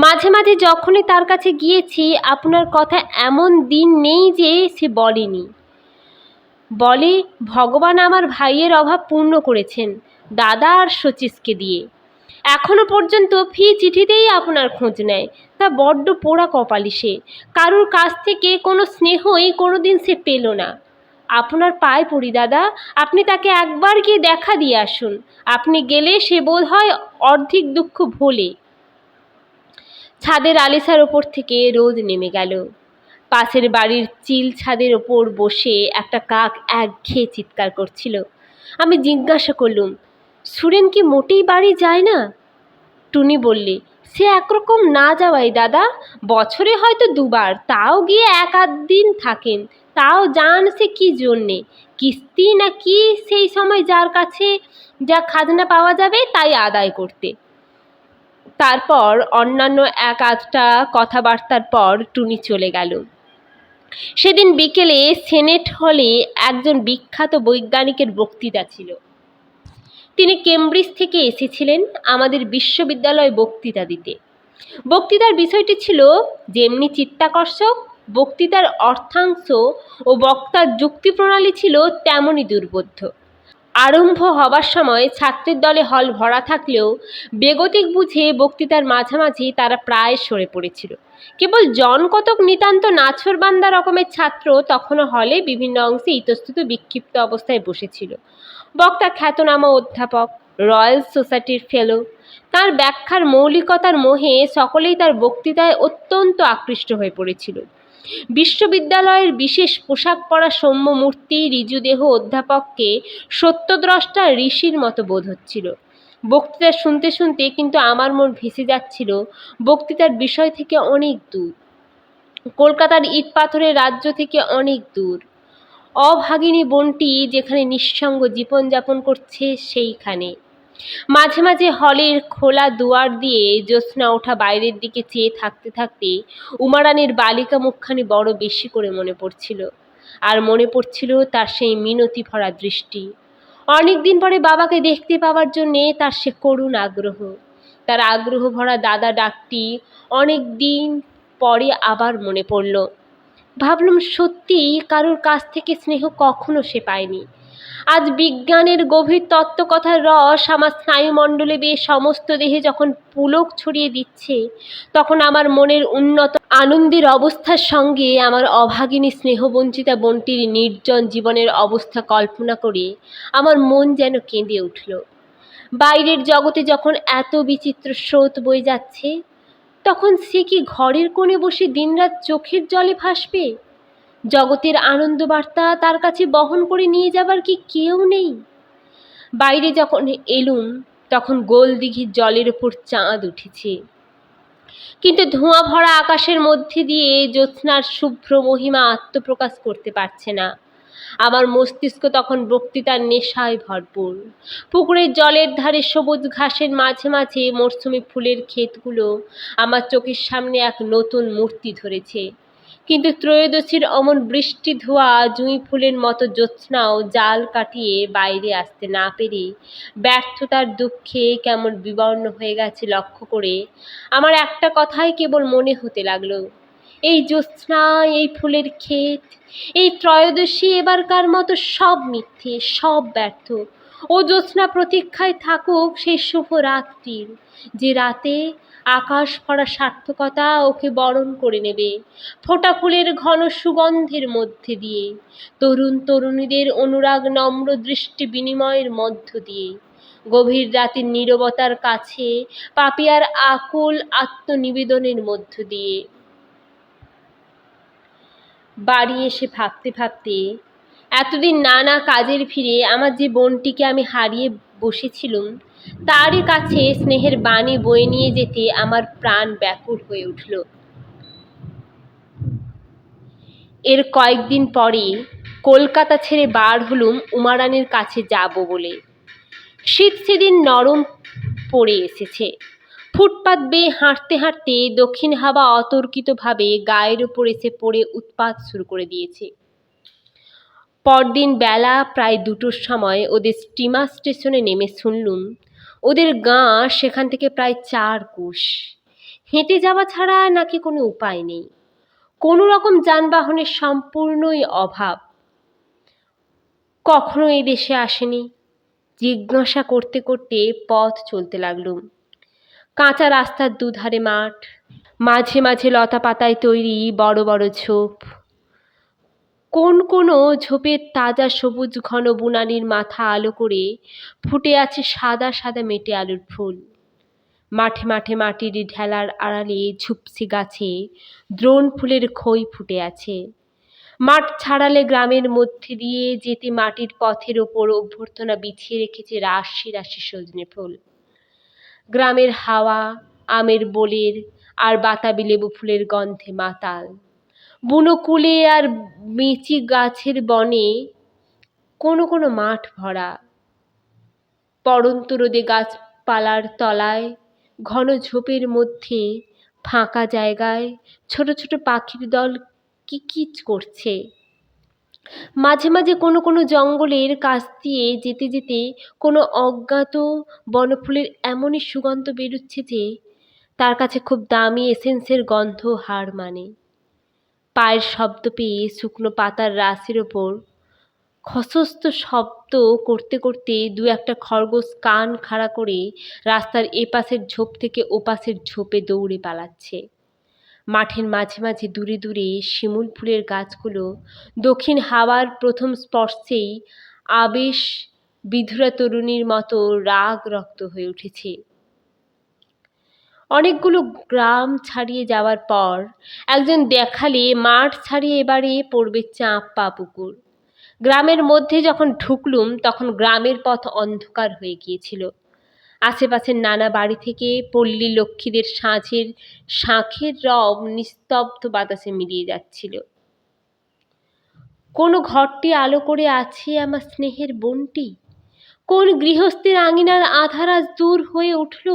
Speaker 1: মাঝে মাঝে যখনই তার কাছে গিয়েছি আপনার কথা এমন দিন নেই যে সে বলেনি। বলে, ভগবান আমার ভাইয়ের অভাব পূর্ণ করেছেন দাদা আর শচীশকে দিয়ে। এখনো পর্যন্ত ফি চিঠিতেই আপনার খোঁজ নেয়। তা বড্ড পোড়া কপালি সে। কারুর কাছ থেকে কোনো স্নেহই কোনোদিন সে পেল না। আপনার পায়ে পড়ি দাদা, আপনি তাকে একবার গিয়ে দেখা দিয়ে আসুন। আপনি গেলে সে বোধ হয় অর্ধেক দুঃখ ভোলে। ছাদের আলিসার ওপর থেকে রোদ নেমে গেল। পাশের বাড়ির চিল ছাদের ওপর বসে একটা কাক একঘেয়ে চিৎকার করছিল। আমি জিজ্ঞাসা করলুম, সুরেন কি মোটেই বাড়ি যায় না? টুনি বললে, সে একরকম না যাওয়াই দাদা। বছরে হয়তো 2 বার, তাও গিয়ে 1-8 দিন থাকেন। তাও যান সে কি জন্যে? কিস্তি না কি সেই সময় যার কাছে যা খাজনা পাওয়া যাবে তাই আদায় করতে। তারপর অন্যান্য 1-8টা কথাবার্তার পর টুনি চলে গেল। সেদিন বিকেলে সেনেট হলে একজন বিখ্যাত বৈজ্ঞানিকের বক্তৃতা ছিল। তিনি কেমব্রিজ থেকে এসেছিলেন আমাদের বিশ্ববিদ্যালয়ে বক্তৃতা দিতে। বক্তৃতার বিষয়টি ছিল যেমনি চিত্তাকর্ষক বক্তৃতার অর্থাংশ ও বক্তার যুক্তি প্রণালী ছিল তেমনই দুর্বোধ্য। আরম্ভ হবার সময় ছাত্রের দলে হল ভরা থাকলেও বেগতিক বুঝে বক্তৃতার মাঝামাঝি তারা প্রায় সরে পড়েছিল। কেবল জন কতক নিতান্ত নাছোড়বান্দা রকমের ছাত্র তখনও হলে বিভিন্ন অংশে ইতস্তত বিক্ষিপ্ত অবস্থায় বসেছিল। বক্তা খ্যাতনামা অধ্যাপক, রয়্যাল সোসাইটির ফেলো, তার ব্যাখ্যার মৌলিকতার মোহে সকলেই তার বক্তৃতায় অত্যন্ত আকৃষ্ট হয়ে পড়েছিল। বিশ্ববিদ্যালয়ের বিশেষ পোশাক পরা সৌম্য মূর্তি ঋজুদেহ অধ্যাপককে সত্যদ্রষ্টা ঋষির মতো বোধ হচ্ছিল। বক্তৃতা শুনতে শুনতে কিন্তু আমার মন ভেসে যাচ্ছিল বক্তৃতার বিষয় থেকে অনেক দূর, কলকাতার ইট পাথরের রাজ্য থেকে অনেক দূর। অভাগিনী বোনটি যেখানে নিঃসঙ্গ জীবনযাপন করছে সেইখানে। মাঝে মাঝে হলের খোলা দুয়ার দিয়ে জ্যোৎস্না ওঠা বাইরের দিকে চেয়ে থাকতে থাকতে উমারানীর বালিকা মুখখানি বড় বেশি করে মনে পড়ছিল। আর মনে পড়ছিল তার সেই মিনতি ভরা দৃষ্টি। অনেকদিন পরে বাবাকে দেখতে পাওয়ার জন্যে তার সে করুণ আগ্রহ। তার আগ্রহ ভরা দাদা ডাকটি অনেক দিন পরে আবার মনে পড়ল। ভাবলাম সত্যি কারোর কাছ থেকে স্নেহ কখনো সে পায়নি। আজ বিজ্ঞানের গভীর তত্ত্বকথার রস আমার স্নায়ুমণ্ডলে বেয়ে সমস্ত দেহে যখন পুলক ছড়িয়ে দিচ্ছে, তখন আমার মনের উন্নত আনন্দের অবস্থার সঙ্গে আমার অভাগিনী স্নেহবঞ্চিতা বোনটির নির্জন জীবনের অবস্থা কল্পনা করে আমার মন যেন কেঁদে উঠল। বাইরের জগতে যখন এত বিচিত্র স্রোত বয়ে যাচ্ছে, তখন সে কি ঘরের কোণে বসে দিনরাত চোখের জলে ভাসবে? জগতের আনন্দবার্তা তার কাছে বহন করে নিয়ে যাবার কি কেউ নেই? বাইরে যখন এলুম তখন গোল দিঘির জলের ওপর চাঁদ উঠেছে, কিন্তু ধোঁয়া ভরা আকাশের মধ্যে দিয়ে জ্যোৎস্নার শুভ্র মহিমা আত্মপ্রকাশ করতে পারছে না। আমার মস্তিষ্ক তখন বক্তৃতার নেশায় ভরপুর। পুকুরের জলের ধারে সবুজ ঘাসের মাঝে মাঝে মরশুমি ফুলের ক্ষেতগুলো আমার চোখের সামনে এক নতুন মূর্তি ধরেছে। কিন্তু ত্রয়োদশীর অমন বৃষ্টি ধোয়া জুঁই ফুলের মতো জ্যোৎস্নাও জাল কাটিয়ে বাইরে আসতে না পেরে ব্যর্থতার দুঃখে কেমন বিবর্ণ হয়ে গেছে লক্ষ্য করে আমার একটা কথাই কেবল মনে হতে লাগলো, এই জ্যোৎস্না, এই ফুলের ক্ষেত, এই ত্রয়োদশী এবারকার মতো সব মিথ্যে, সব ব্যর্থ। ও জ্যোৎস্না প্রতীক্ষায় থাকুক সেই শুভ রাতটির, যে রাতে আকাশ ভরা সার্থকতা ওকে বরণ করে নেবে ফোটা ফুলের ঘন সুগন্ধের মধ্যে দিয়ে, তরুণ তরুণীদের অনুরাগ নম্র দৃষ্টি বিনিময়ের মধ্য দিয়ে, গভীর রাতের নীরবতার কাছে পাপিয়ার আকুল আত্মনিবেদনের মধ্য দিয়ে। বাড়ি এসে ভাবতে ভাবতে এতদিন নানা কাজের ভিড়ে আমার যে বোনটিকে আমি হারিয়ে বসেছিলুম, তারই কাছে স্নেহের বাণী বয়ে নিয়ে যেতে আমার প্রাণ ব্যাকুল হয়ে উঠল। এর কয়েকদিন পরে কলকাতা ছেড়ে বার হলুম উমারানীর কাছে যাব বলে। শীত সেদিন নরম পড়ে এসেছে। ফুটপাত বেয়ে হাঁটতে হাঁটতে দক্ষিণ হাওয়া অতর্কিতভাবে গায়ের ওপর এসে পড়ে উৎপাত শুরু করে দিয়েছে। পরদিন বেলা প্রায় 2টোর সময় ওদের স্টিমার স্টেশনে নেমে শুনলুম ওদের গাঁ সেখান থেকে প্রায় 4 কোষ। হেঁটে যাওয়া ছাড়া নাকি কোনো উপায় নেই। কোনো রকম যানবাহনের সম্পূর্ণই অভাব। কখনো এই দেশে আসেনি, জিজ্ঞাসা করতে করতে পথ চলতে লাগলুম। কাঁচা রাস্তার দুধারে মাঠ, মাঝে মাঝে লতা পাতায় তৈরি বড় বড় ঝোপ। কোনো ঝোপের তাজা সবুজ ঘন বুনানির মাথা আলো করে ফুটে আছে সাদা সাদা মেটে আলুর ফুল। মাঠে মাঠে মাটির ঢেলার আড়ালে ঝুপসি গাছে দ্রোণ ফুলের খই ফুটে আছে। মাঠ ছাড়ালে গ্রামের মধ্যে দিয়ে যেতে মাটির পথের ওপর অভ্যর্থনা বিছিয়ে রেখেছে রাশি রাশি সজনে ফুল। গ্রামের হাওয়া আমের বোলের আর বাতাবি লেবু ফুলের গন্ধে মাতাল। বুনো কুলে আর মেচি গাছের বনে কোনো মাঠ ভরা। পড়ন্ত রোদে গাছপালার তলায় ঘন ঝোপের মধ্যে ফাঁকা জায়গায় ছোট ছোট পাখির দল কিচির করছে। মাঝে মাঝে কোনো জঙ্গলের কাছ দিয়ে যেতে যেতে কোনো অজ্ঞাত বনফুলের এমনই সুগন্ধ বেরুচ্ছে যে তার কাছে খুব দামি এসেন্সের গন্ধ হার মানে। পায়ের শব্দ পেয়ে শুকনো পাতার রাশির ওপর খসস্ত শব্দ করতে করতে দু একটা খরগোশ কান খাড়া করে রাস্তার এপাশের ঝোপ থেকে ওপাশের ঝোপে দৌড়ে পালাচ্ছে। মাঠের মাঝে মাঝে দূরে দূরে শিমুল ফুলের গাছগুলো দক্ষিণ হাওয়ার প্রথম স্পর্শেই আবেশ বিধুরা তরুণীর মতো রাগ রক্ত হয়ে উঠেছে। অনেকগুলো গ্রাম ছাড়িয়ে যাওয়ার পর একজন দেখালে মাঠ ছাড়িয়ে এবারে পড়বে চাঁপা পুকুর। গ্রামের মধ্যে যখন ঢুকলুম তখন গ্রামের পথ অন্ধকার হয়ে গিয়েছিল। আশেপাশের নানা বাড়ি থেকে পল্লী লক্ষ্মীদের সাঁঝের শাঁখের রব নিস্তব্ধ বাতাসে মিলিয়ে যাচ্ছিল। কোন ঘরটি আলো করে আছে আমার স্নেহের বোনটি? কোন গৃহস্থের আঙিনার আধার আজ দূর হয়ে উঠল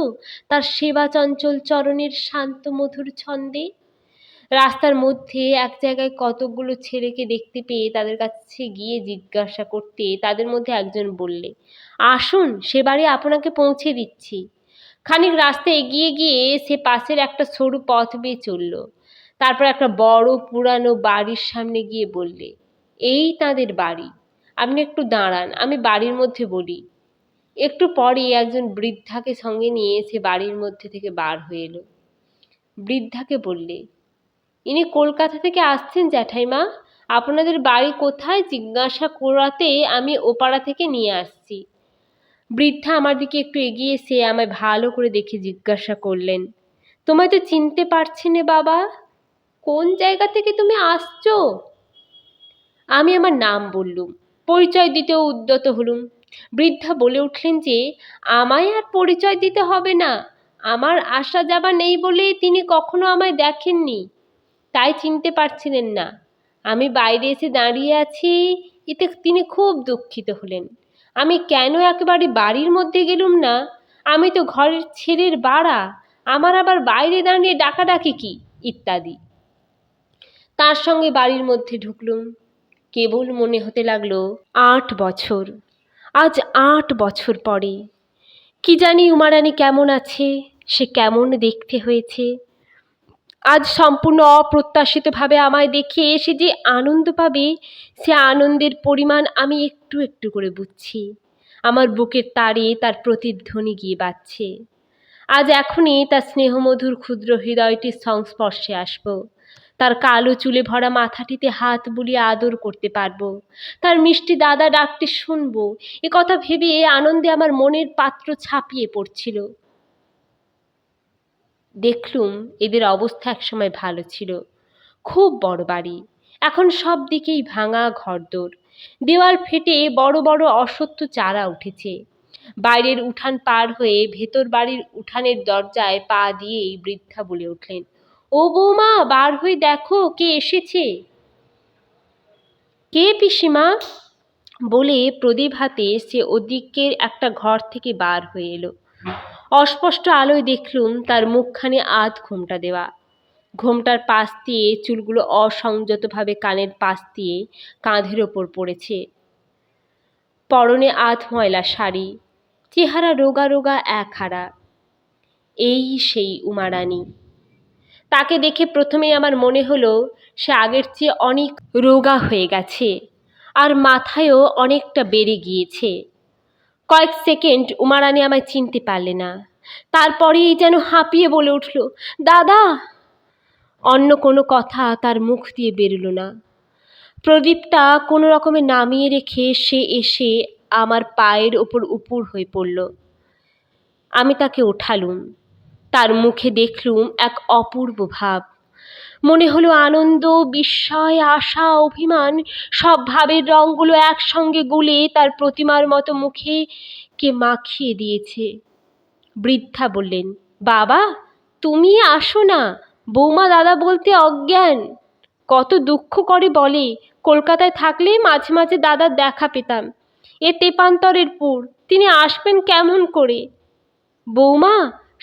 Speaker 1: তার সেবা চঞ্চল চরণের শান্ত মধুর ছন্দে? রাস্তার মধ্যে এক জায়গায় কতকগুলো ছেলেকে দেখতে পেয়ে তাদের কাছে গিয়ে জিজ্ঞাসা করতে তাদের মধ্যে একজন বললে, আসুন, সে বাড়ি আপনাকে পৌঁছে দিচ্ছি। খানিক রাস্তা এগিয়ে গিয়ে সে পাশের একটা সরু পথ বেয়ে চলল। তারপর একটা বড় পুরানো বাড়ির সামনে গিয়ে বললে, এই তাদের বাড়ি, আপনি একটু দাঁড়ান, আমি বাড়ির মধ্যে বলি। একটু পরে একজন বৃদ্ধাকে সঙ্গে নিয়ে সে বাড়ির মধ্যে থেকে বার হয়ে এলো। বৃদ্ধাকে বললে, ইনি কলকাতা থেকে আসছেন জ্যাঠাইমা, আপনাদের বাড়ি কোথায় জিজ্ঞাসা করাতে আমি ওপাড়া থেকে নিয়ে আসছি। বৃদ্ধা আমার দিকে একটু এগিয়ে এসে আমায় ভালো করে দেখে জিজ্ঞাসা করলেন, তোমায় তো চিনতে পারছি না বাবা, কোন জায়গা থেকে তুমি আসছো? আমি আমার নাম বললুম, পরিচয় দিতেও উদ্যত হলুম। বৃদ্ধা বলে উঠলেন যে আমায় আর পরিচয় দিতে হবে না, আমার আসা যাবা নেই বলে তিনি কখনো আমায় দেখেননি, তাই চিনতে পারছিলেন না। আমি বাইরে এসে দাঁড়িয়ে আছি, এতে তিনি খুব দুঃখিত হলেন। আমি কেন একেবারে বাড়ির মধ্যে গেলুম না? আমি তো ঘরের ছেলের বাড়া, আমার আবার বাইরে দাঁড়িয়ে ডাকাডাকি কি, ইত্যাদি। তার সঙ্গে বাড়ির মধ্যে ঢুকলুম। কেবল মনে হতে লাগলো 8 বছর, আজ 8 বছর পরে। কি জানি উমারানী কেমন আছে, সে কেমন দেখতে হয়েছে। আজ সম্পূর্ণ অপ্রত্যাশিতভাবে আমায় দেখে সে যে আনন্দ পাবে, সে আনন্দের পরিমাণ আমি একটু একটু করে বুঝছি। আমার বুকের তারে তার প্রতিধ্বনি গিয়ে বাজছে। আজ এখনই তার স্নেহমধুর ক্ষুদ্র হৃদয়টির সংস্পর্শে আসব। তার কালো চুলে ভরা মাথাটিতে হাত বুলিয়ে আদর করতে পারবো, তার মিষ্টি দাদা ডাকটি শুনবো। এ কথা ভেবে আনন্দে আমার মনের পাত্র ছাপিয়ে পড়ছিল। দেখলুম এদের অবস্থা একসময় ভালো ছিল, খুব বড় বাড়ি, এখন সব দিকেই ভাঙা ঘরদোর, দেওয়াল ফেটে বড় বড় অশ্বত্থ চারা উঠেছে। বাইরের উঠান পার হয়ে ভেতর বাড়ির উঠানের দরজায় পা দিয়েই বৃদ্ধা বলে উঠলেন, ও বৌমা, বার হয়ে দেখো কে এসেছে। কে পিসিমা? বলে প্রদীপ হাতে সে ওদিকের একটা ঘর থেকে বার হয়ে এলো। অস্পষ্ট আলোয় দেখলুম তার মুখখানি আধ ঘোমটা দেওয়া, ঘোমটার পাশ দিয়ে চুলগুলো অসংযতভাবে কানের পাশ দিয়ে কাঁধের ওপর পড়েছে। পরনে আধ ময়লা শাড়ি, চেহারা রোগা রোগা একহারা। এই সেই উমারানী। তাকে দেখে প্রথমেই আমার মনে হলো সে আগের চেয়ে অনেক রোগা হয়ে গেছে, আর মাথায়ও অনেকটা বেড়ে গিয়েছে। কয়েক সেকেন্ড উমারানী আমায় চিনতে পারলে না, তারপরেই যেন হাঁপিয়ে বলে উঠল, দাদা। অন্য কোনো কথা তার মুখ দিয়ে বেরোল না। প্রদীপটা কোনো রকমে নামিয়ে রেখে সে এসে আমার পায়ের ওপর উপুর হয়ে পড়ল। আমি তাকে ওঠালুম। তার মুখে দেখলুম এক অপূর্ব ভাব। মনে হলো আনন্দ, বিস্ময়, আশা, অভিমান সব ভাবের রঙগুলো একসঙ্গে গুলে তার প্রতিমার মতো মুখে কে মাখিয়ে দিয়েছে। বৃদ্ধা বললেন, বাবা, তুমি আসো না, বৌমা দাদা বলতে অজ্ঞান। কত দুঃখ করে বলে, কলকাতায় থাকলে মাঝে মাঝে দাদার দেখা পেতাম, এ তেপান্তরের পুর, তিনি আসবেন কেমন করে? বৌমা,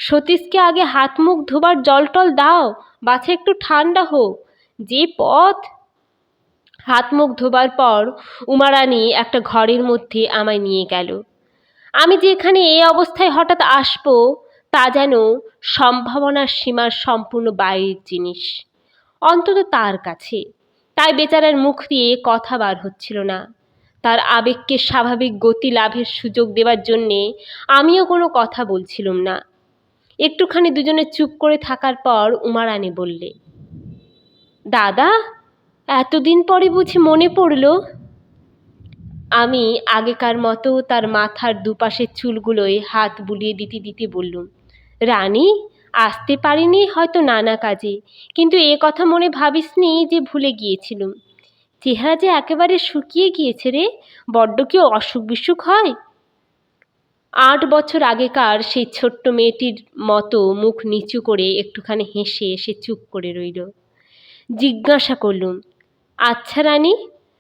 Speaker 1: সতীশকে আগে হাত মুখ ধোবার জল টল দাও, বাছা একটু ঠান্ডা হোক, যে পথ। হাত মুখ ধোবার পর উমারানী একটা ঘরের মধ্যে আমায় নিয়ে গেল। আমি যে এখানে এই অবস্থায় হঠাৎ আসবো তা যেন সম্ভাবনার সীমার সম্পূর্ণ বাইরের জিনিস। অন্তত তার কাছে। তাই বেচারার মুখ দিয়ে কথা বার হচ্ছিল না। তার আবেগকে স্বাভাবিক গতি লাভের সুযোগ দেওয়ার জন্যে আমিও কোনো কথা বলছিলুম না। একটুখানি দুজনে চুপ করে থাকার পর উমারানী বললে, দাদা, এতদিন পরে বুঝি মনে পড়ল? আমি আগেকার মতো তার মাথার দুপাশের চুলগুলোয় হাত বুলিয়ে দিতে দিতে বললুম, রানী, আসতে পারিনি হয়তো নানা কাজে, কিন্তু এ কথা মনে ভাবিসনি যে ভুলে গিয়েছিলুম। চেহারা যে একেবারে শুকিয়ে গিয়েছে রে, বড্ড কি অসুখ বিসুখ হয়? 8 বছর আগেকার সেই ছোট্ট মেয়েটির মতো মুখ নিচু করে একটুখানি হেসে এসে চুপ করে রইল। জিজ্ঞাসা করলুম, আচ্ছা রানী,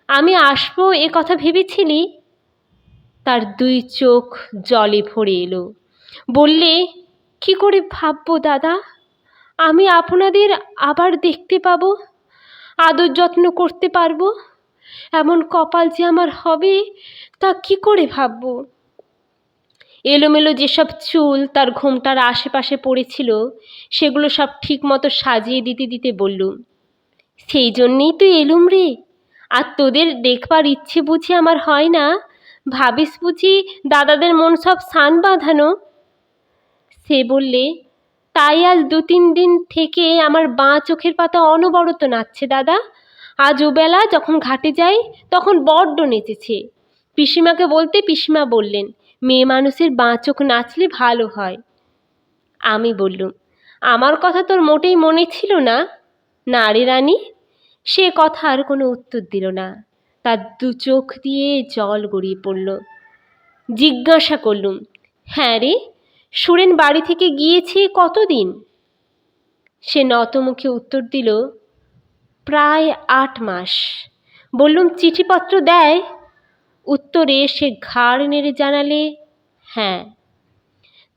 Speaker 1: আমি আসবো এ কথা ভেবেছিলি? তার 2 চোখ জলে ভরে এলো। বললে, কি করে ভাববো দাদা? আমি আপনাদের আবার দেখতে পাবো, আদর যত্ন করতে পারবো, এমন কপাল যে আমার হবে, তা কি করে ভাববো? এলোমেলো যেসব চুল তার ঘোমটার আশেপাশে পড়েছিল, সেগুলো সব ঠিক মতো সাজিয়ে দিতে দিতে বললুম, সেই জন্যেই তো এলুম রে। আর তোদের দেখবার ইচ্ছে বুঝি আমার হয় না? ভাবিস বুঝি দাদাদের মন সব সান বাঁধানো? সে বললে, তাই আজ 2-3 দিন থেকে আমার বাঁ চোখের পাতা অনবরত নাচছে দাদা। আজ ওবেলা যখন ঘাটে যাই তখন বড্ড নেচেছে। পিসিমাকে বলতে পিসিমা বললেন, মেয়ে মানুষের বাঁ চোখ নাচলে ভালো হয়। আমি বললুম, আমার কথা তোর মোটেই মনে ছিল না? না রে রানী। সে কথার কোনো উত্তর দিল না। তার 2 চোখ দিয়ে জল গড়িয়ে পড়ল। জিজ্ঞাসা করলুম, হ্যাঁ রে, সুরেন বাড়ি থেকে গিয়েছে কতদিন? সে নতমুখে উত্তর দিল, প্রায় 8 মাস। বললুম, চিঠিপত্র দেয়? উত্তরে সে ঘাড় নেড়ে জানালে, হ্যাঁ।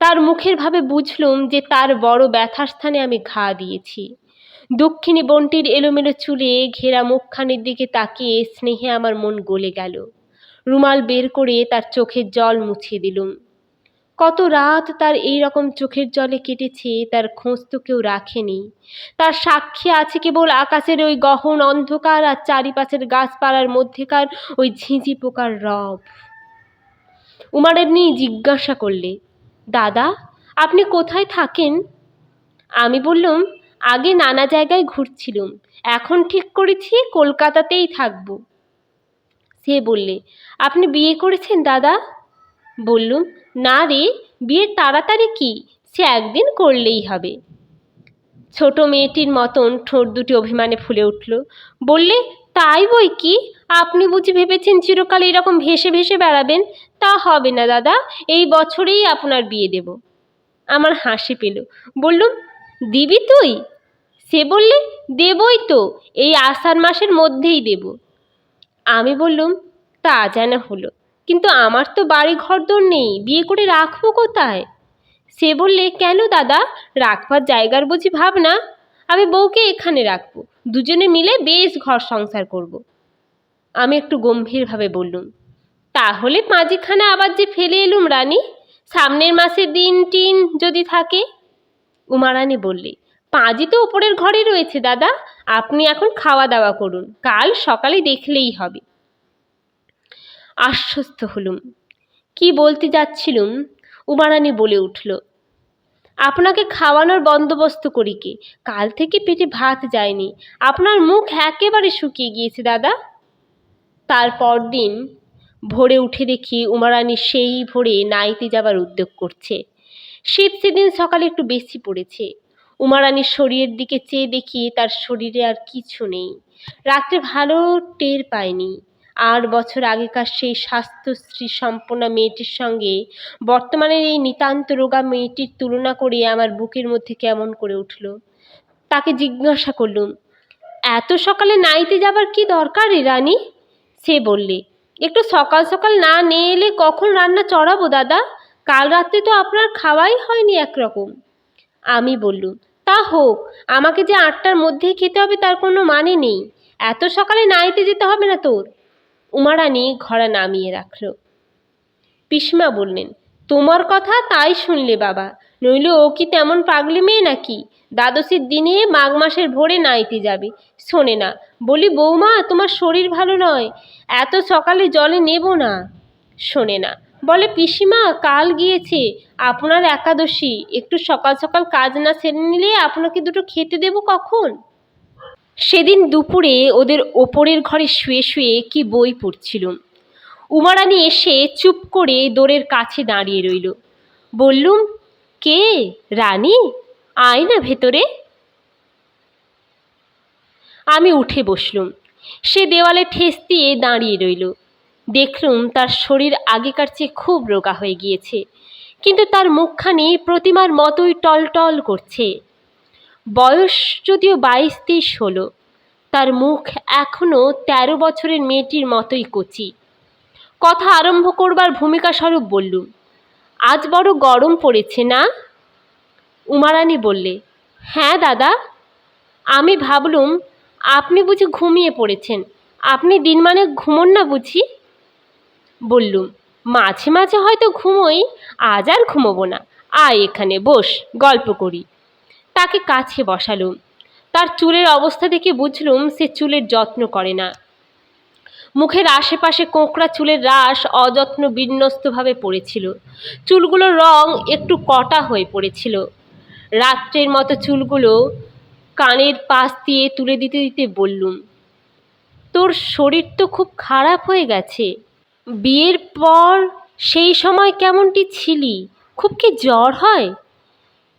Speaker 1: তার মুখের ভাবে বুঝলুম যে তার বড় ব্যথার স্থানে আমি ঘা দিয়েছি। দক্ষিণী বোনটির এলোমেলো চুলে ঘেরা মুখখানির দিকে তাকিয়ে স্নেহে আমার মন গলে গেল। রুমাল বের করে তার চোখের জল মুছিয়ে দিলুম। কত রাত তার এই রকম চোখের জলে কেটেছে তার খোঁজ তো কেউ রাখেনি। তার সাক্ষী আছে কেবল আকাশের ওই গহন অন্ধকার আর চারিপাশের গাছপালার মধ্যেকার ওই ঝিঁঝি পোকার রব। উমারানী জিজ্ঞাসা করলে, দাদা, আপনি কোথায় থাকেন? আমি বললুম, আগে নানা জায়গায় ঘুরছিলুম, এখন ঠিক করেছি কলকাতাতেই থাকব। সে বললে, আপনি বিয়ে করেছেন দাদা? বললুম, না রে, বিয়ে তাড়াতাড়ি কি, সে একদিন করলেই হবে। ছোট মেয়েটির মতন ঠোঁট দুটি অভিমানে ফুলে উঠল। বললে, তাই বই কি, আপনি বুঝি ভেবেছেন চিরকাল এরকম ভেসে ভেসে বেড়াবেন? তা হবে না দাদা, এই বছরেই আপনার বিয়ে দেব। আমার হাসি পেল। বললুম, দিবি তুই? সে বললে, দেবই তো, এই আষাঢ় মাসের মধ্যেই দেব। আমি বললুম, তা জানা হলো, কিন্তু আমার তো বাড়ি ঘরদোর নেই, বিয়ে করে রাখবো কোথায়? সে বললে, কেন দাদা, রাখবার জায়গার বুঝি ভাবনা? আমি বউকে এখানে রাখবো, দুজনে মিলে বেশ ঘর সংসার করব। আমি একটু গম্ভীরভাবে বললুম, তাহলে পাঁজিখানা আবার যে ফেলে এলুম রানী, সামনের মাসে দিন টিন যদি থাকে। উমারানী বললে, পাঁজি তো ওপরের ঘরে রয়েছে দাদা, আপনি এখন খাওয়া দাওয়া করুন, কাল সকালে দেখলেই হবে। আশ্বস্ত হলুম। কি বলতে যাচ্ছিলুম, উমারানী বলে উঠল, আপনাকে খাওয়ানোর বন্দোবস্ত করি কে? কাল থেকে পেটে ভাত যায়নি, আপনার মুখ একেবারে শুকিয়ে গিয়েছে দাদা। তারপর দিন ভোরে উঠে দেখি উমারানী সেই ভোরে নাইতে যাবার উদ্যোগ করছে। শীত সেদিন সকালে একটু বেশি পড়েছে। উমারানীর শরীরের দিকে চেয়ে দেখি তার শরীরে আর কিছু নেই। রাত্রে ভালো টের পায়নি। 8 বছর আগেকার সেই স্বাস্থ্যশ্রী সম্পন্ন মেয়েটির সঙ্গে বর্তমানের এই নিতান্ত রোগা মেয়েটির তুলনা করে আমার বুকের মধ্যে কেমন করে উঠল। তাকে জিজ্ঞাসা করলুম, এত সকালে নাইতে যাবার কি দরকার রে রানী? সে বললে, একটু সকাল সকাল না নিয়ে এলে কখন রান্না চড়াবো দাদা? কাল রাত্রে তো আপনার খাওয়াই হয়নি একরকম। আমি বললুম, তা হোক, আমাকে যে 8টার মধ্যেই খেতে হবে তার কোনো মানে নেই। এত সকালে নাইতে যেতে হবে না তোর। উমারানী ঘড়া নামিয়ে রাখল। পিসমা বললেন, তোমার কথা তাই শুনলে বাবা, নইলে ও কি তেমন পাগলি মেয়ে নাকি? দ্বাদশীর দিনে মাঘ মাসের ভোরে নাইতে যাবে, শোনে না। বলি বৌমা, তোমার শরীর ভালো নয়, এত সকালে জলে নেব না, শোনে না। বলে পিসিমা কাল গিয়েছে আপনার একাদশী, একটু সকাল সকাল কাজ না সেরে নিলে আপনাকে দুটো খেতে দেব কখন? সেদিন দুপুরে ওদের ওপরের ঘরে শুয়ে শুয়ে কি বই পড়ছিলুম। উমারানী এসে চুপ করে দোরের কাছে দাঁড়িয়ে রইল। বললুম, কে? রানী, আয় না ভেতরে। আমি উঠে বসলুম। সে দেওয়ালে ঠেস দিয়ে দাঁড়িয়ে রইল। দেখলুম তার শরীর আগেকার চেয়ে খুব রোগা হয়ে গিয়েছে, কিন্তু তার মুখখানি প্রতিমার মতোই টলটল করছে। বয়স যদিও 22-23 হলো, তার মুখ এখনো 13 বছরের মেয়েটির মতোই কচি। কথা আরম্ভ করবার ভূমিকা স্বরূপ বললুম, আজ বড় গরম পড়েছে না? উমারানী বললে, হ্যাঁ দাদা। আমি ভাবলুম আপনি বুঝি ঘুমিয়ে পড়েছেন, আপনি দিনমানে ঘুমোন না বুঝি? বললুম, মাঝে মাঝে হয়তো ঘুমোই, আজ আর ঘুমোবো না, আয় এখানে বস, গল্প করি। তাকে কাছে বসালুম। তার চুলের অবস্থা দেখে বুঝলুম সে চুলের যত্ন করে না। মুখের আশেপাশে কোঁকড়া চুলের রাশ অযত্ন বিন্যস্তভাবে পড়েছিল। চুলগুলোর রং একটু কটা হয়ে পড়েছিল। রাত্রের মতো চুলগুলো কানের পাশ দিয়ে তুলে দিতে দিতে বললুম, তোর শরীর তো খুব খারাপ হয়ে গেছে। বিয়ের পর সেই সময় কেমনটি ছিলি? খুব কি জ্বর হয়?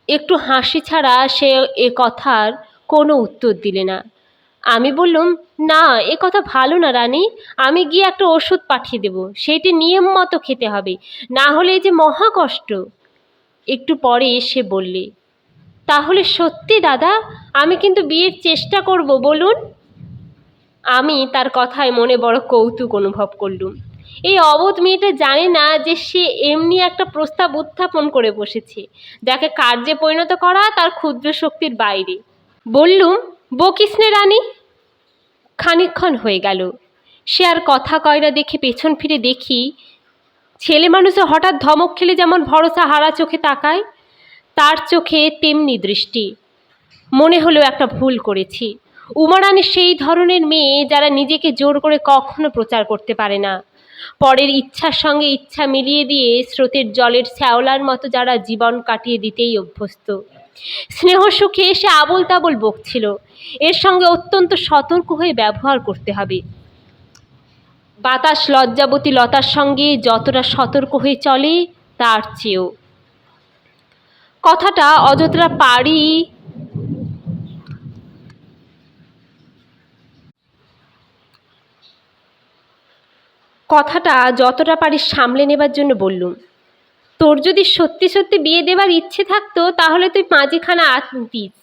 Speaker 1: একটু হাসি ছাড়া সে এ কথার কোনো উত্তর দিলে না। আমি বললুম, না, এ কথা ভালো না রানী, আমি গিয়ে একটা ওষুধ পাঠিয়ে দেব, সেইটি নিয়ম মতো খেতে হবে, না হলে এই যে মহা কষ্ট। একটু পরে সে বললে, তাহলে সত্যি দাদা, আমি কিন্তু বিয়ের চেষ্টা করব, বলুন। আমি তার কথায় মনে বড় কৌতুক অনুভব করলুম। এই অবোধ মেয়েটা জানে না যে সে এমনি একটা প্রস্তাব উত্থাপন করে বসেছে, যাকে কার্যে পরিণত করা তার ক্ষুদ্র শক্তির বাইরে। বললুম, বকিস নে রানী। খানিকক্ষণ হয়ে গেল, সে আর কথা কয় না দেখে পেছন ফিরে দেখি ছেলে মানুষে হঠাৎ ধমক খেলে যেমন ভরসা হারা চোখে তাকায়, তার চোখে তেমনি দৃষ্টি। মনে হলো একটা ভুল করেছি। উমারানী সেই ধরনের মেয়ে যারা নিজেকে জোর করে কখনো প্রচার করতে পারে না, পরের ইচ্ছার সঙ্গে ইচ্ছা মিলিয়ে দিয়ে স্রোতের জলের শ্যাওলার মতো যারা জীবন কাটিয়ে দিতেই অভ্যস্ত। স্নেহ সুখে সে আবোল তাবোল বকছিল। এর সঙ্গে অত্যন্ত সতর্ক হয়ে ব্যবহার করতে হবে। বাতাস লজ্জাবতী লতার সঙ্গে যতটা সতর্ক হয়ে চলে, তার চেয়েও। কথাটা যতটা পারি সামলে নেবার জন্য বললুম, তোর যদি সত্যি সত্যি বিয়ে দেবার ইচ্ছে থাকতো তাহলে তুই পাঁজিখানা আনতিস।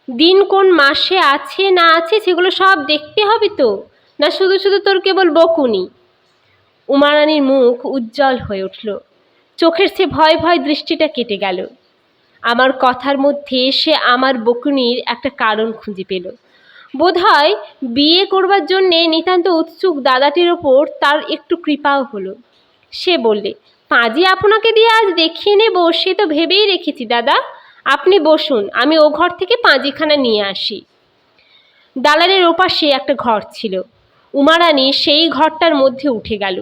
Speaker 1: দিন কোন মাসে আছে না আছে সেগুলো সব দেখতে হবে তো, না শুধু শুধু তোর কেবল বকুনি। উমারানীর মুখ উজ্জ্বল হয়ে উঠল, চোখের সে ভয় ভয় দৃষ্টিটা কেটে গেল। আমার কথার মধ্যে সে আমার বকুনির একটা কারণ খুঁজে পেল। বোধহয় বিয়ে করবার জন্যে নিতান্ত উৎসুক দাদাটির ওপর তার একটু কৃপাও হলো। সে বললে, পাঁজি আপনাকে দিয়ে আজ দেখিয়ে নেব সে তো ভেবেই রেখেছি দাদা, আপনি বসুন, আমি ও ঘর থেকে পাঁজিখানা নিয়ে আসি। দালানের ওপাশে একটা ঘর ছিল। উমারানী সেই ঘরটার মধ্যে উঠে গেল।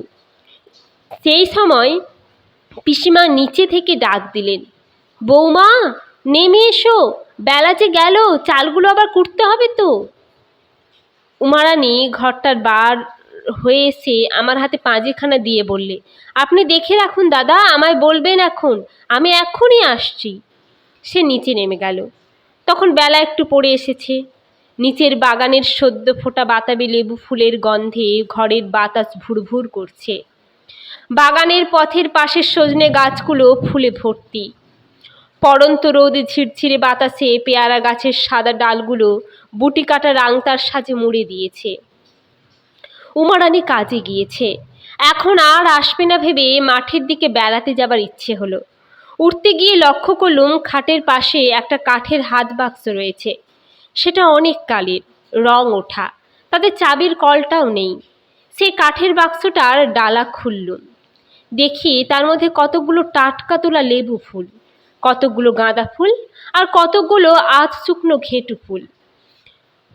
Speaker 1: সেই সময় পিসিমা নিচে থেকে ডাক দিলেন, বৌমা নেমে এসো, বেলা যে গেল, চালগুলো আবার কুটতে হবে তো। উমারানী ঘরটার বার হয়ে এসে আমার হাতে পাঁজিখানা দিয়ে বললে, আপনি দেখে রাখুন দাদা, আমায় বলবেন এখন, আমি এক্ষুনি আসছি। সে নিচে নেমে গেল। তখন বেলা একটু পড়ে এসেছে। নিচের বাগানের সদ্য ফোটা বাতাবি লেবু ফুলের গন্ধে ঘরের বাতাস ভুরভুর করছে। বাগানের পথের পাশের সজনে গাছগুলো ফুলে ভর্তি। পড়ন্ত রোদে ঝিরঝিরে বাতাসে পেয়ারা গাছের সাদা ডালগুলো বুটি কাটা রাংতার সাজে মুড়ে দিয়েছে। উমারানী কাজে গিয়েছে, এখন আর আসবে না ভেবে মাঠের দিকে বেড়াতে যাবার ইচ্ছে হলো। উঠতে গিয়ে লক্ষ্য করলুম খাটের পাশে একটা কাঠের হাত বাক্স রয়েছে। সেটা অনেক কালের, রং ওঠা, তাতে চাবির কলটাও নেই। সেই কাঠের বাক্সটার ডালা খুললুম। দেখি তার মধ্যে কতগুলো টাটকা তোলা লেবু ফুল, কতগুলো গাঁদা ফুল, আর কতগুলো আধ শুকনো ঘেটু ফুল।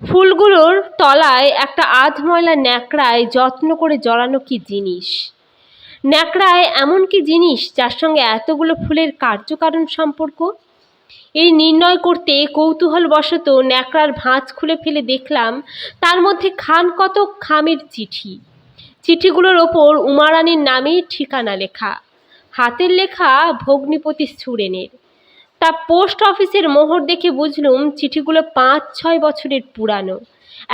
Speaker 1: ফুলগুলোর তলায় একটা আধ ময়লা ন্যাকড়ায় যত্ন করে জড়ানো কি জিনিস। ন্যাকড়ায় এমন কি জিনিস যার সঙ্গে এতগুলো ফুলের কার্যকারণ সম্পর্ক? এই নির্ণয় করতে কৌতূহলবশত ন্যাকড়ার ভাঁজ খুলে ফেলে দেখলাম তার মধ্যে খান কত খামের চিঠি। চিঠিগুলোর ওপর উমারানির নামে ঠিকানা লেখা, হাতের লেখা ভগ্নিপতি সুরেনের। তা পোস্ট অফিসের মোহর দেখে বুঝলুম চিঠিগুলো 5-6 বছরের পুরানো,